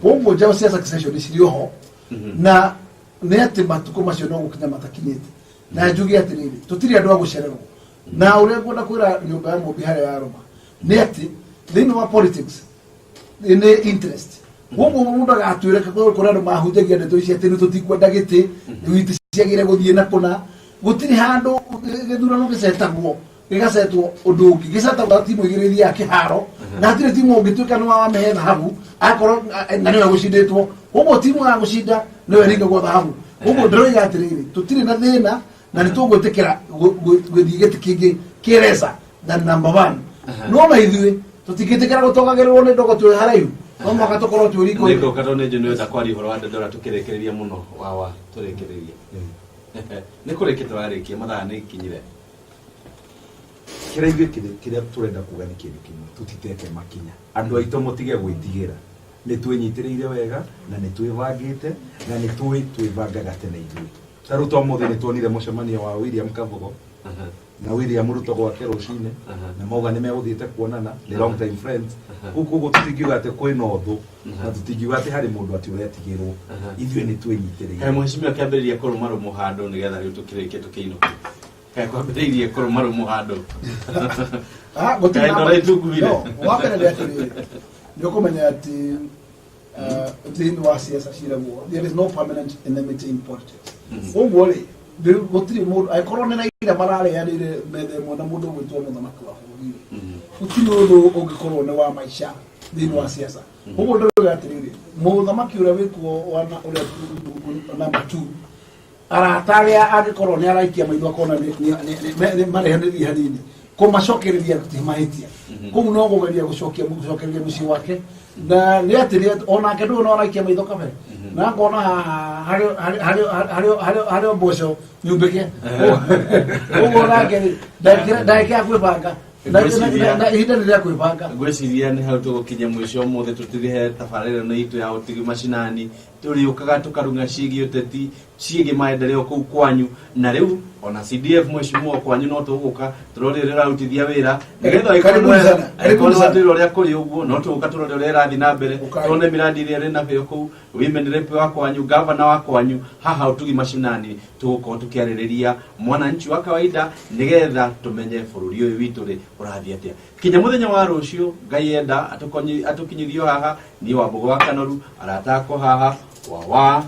S1: pombo jao cia succession cirioho na nä atä matukå macio no gå kinya matakinyäte na njuge atä rä rä tå tirä andå a gå cererwo na å rä a ngwenda kwä ra nyå mba ya må mbi harä ya roma nä atä thä inä wa politics nä interest woguo må ndå agatwä re kå rä andå mahunjagia ndeto ici atä nä tå tikwenda gä tä rä itä ciagä re gå thiä na kå na gå tirä handå gä thurano gä cetagwo gä gacetwo å ndå å ngä gä cetagwo timå igä rä ria kä haro na hatirä timå å ngä tuä ka nä wamehe thahabu akorwo na nä we gå cindätwo woguo timå ya gå cinda nä we ringagwo thahabu woguo ndäroiga atä rä rä tå tirä na thä na na nä tå gwä tä kä ra gwä thiä gä tä kä ngä kä reca na number one no na ithuä tå tingä tä kä ra gå togagä rä rwo nä ndogo twä haraihu no mwaka tå korwo twä riko
S2: nä katå nä njå nä wetha kwaria å horo wa ndendora tå kä rekä rä ria må no wawa tå rä kä rä ria nä kå rä kä tå rarä kia mathaa nä kinyire
S3: kä ra ithuä kä rä a tå renda kuga nä kä ndå kä mwe tå titete makinya andå aitå må tige gwä tigä ra nä twä nyitä rä ire wega na nä twä bangä te na nä twä bangaga tene ithuä tarä u to må thä nä tuonire må cemanio wa William Kabogo na William Ruto gwake rũcinĩ na mauga nĩ megũthiĩte kuonana nĩ long time friends koguo tũtingiuga atĩ kwĩna ũthũ na tũtingiuga atĩ harĩ mũndũ atĩ ũretigĩrwo ithuĩ nĩ twĩnyitĩrĩire
S2: mheshimiwa kĩambĩrĩria kũrũmarũmũ handũ nĩgetha rĩu tũkĩrĩkie tũkĩinũka kwambĩrĩirie kũrũmarũmũ handũ
S1: wambere nĩ atĩrĩrĩ nĩ ũkũmenya atĩ thĩinĩ wa ciaca ciragwo there is no permanent enmity in politics ũguo rĩ gutiri mundu aikorwo nä naira marareanire metha ĩmwe na mundu gwĩtwo mũthamaki wa bũrũri gutiri ũndũ ũngĩkorwo nĩ wa maica thĩinĩ wa ciaca ũguo ndĩroiga atĩrĩrĩ mũthamaki ũrĩa wĩtwo ũrĩa namba 2 aratarĩa angĩkorwo nĩ araikia maitho akona marehanĩrie hanini kũmacokereria gũtimahĩtia kũu no kũgeria gũcokereria mũciĩ wake na nĩ atĩ onake ndũĩ no araikia maitho kabere na ngona harĩ mboco nyumbĩke ũguo nake ndagĩkĩra kwĩbanga na ihinda nĩ rĩa kwĩbanga
S2: ngwĩciria nĩ hau tũgũkinya mũico ũmũthĩ tũtirihe tabarĩra ĩno itũ ya ũtigi macinani tũrĩũkaga tũkarunga ciĩgiĩ ũteti ciĩgiĩ maendeleo kũu kwanyu na rĩu ona CDF mheshimiwa kwanyu no tũgũka tũrore ũrĩa ũrarutithia wĩra nĩgetha ĩkorwo ũrĩa kũrĩ ũguo no tũgũka tũrore ũrĩa ĩrathiĩ na mbere tuone miradi ĩrĩa ĩrĩ nabĩo kũu women rep wa kwanyu gavana wa kwanyu haha ũtugi macinani tũgũkorwo tũkĩarĩrĩria mwananchi wa kawaida nĩgetha tũmenye bũrũri ũyũ witũ rĩ ũrathiĩ atĩa kinya mũthenya wa rũciũ Ngai enda atũkinyithio haha niĩ Wambũgũ wa Kanoru aratako haha wawa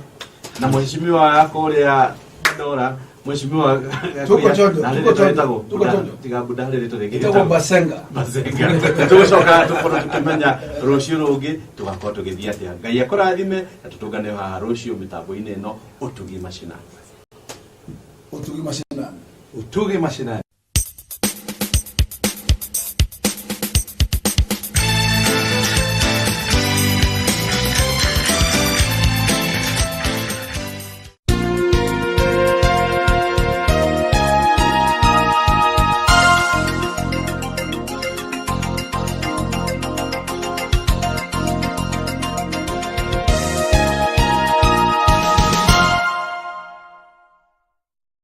S2: na mheshimiwa yako ũrĩa Dora mheshimiwa
S1: tuko chondo
S2: tigabuda rĩrĩ tũrĩngĩrĩte
S1: tuko basenga
S2: tũgũcoka tũkorwo tũkĩmenya rũciũ rũngĩ tũgakorwo tũgĩthiĩ atĩa Ngai akũrathime na tũtũngane haha rũciũ mĩtambo-inĩ ĩno ũtugi macinani
S3: utugi macinani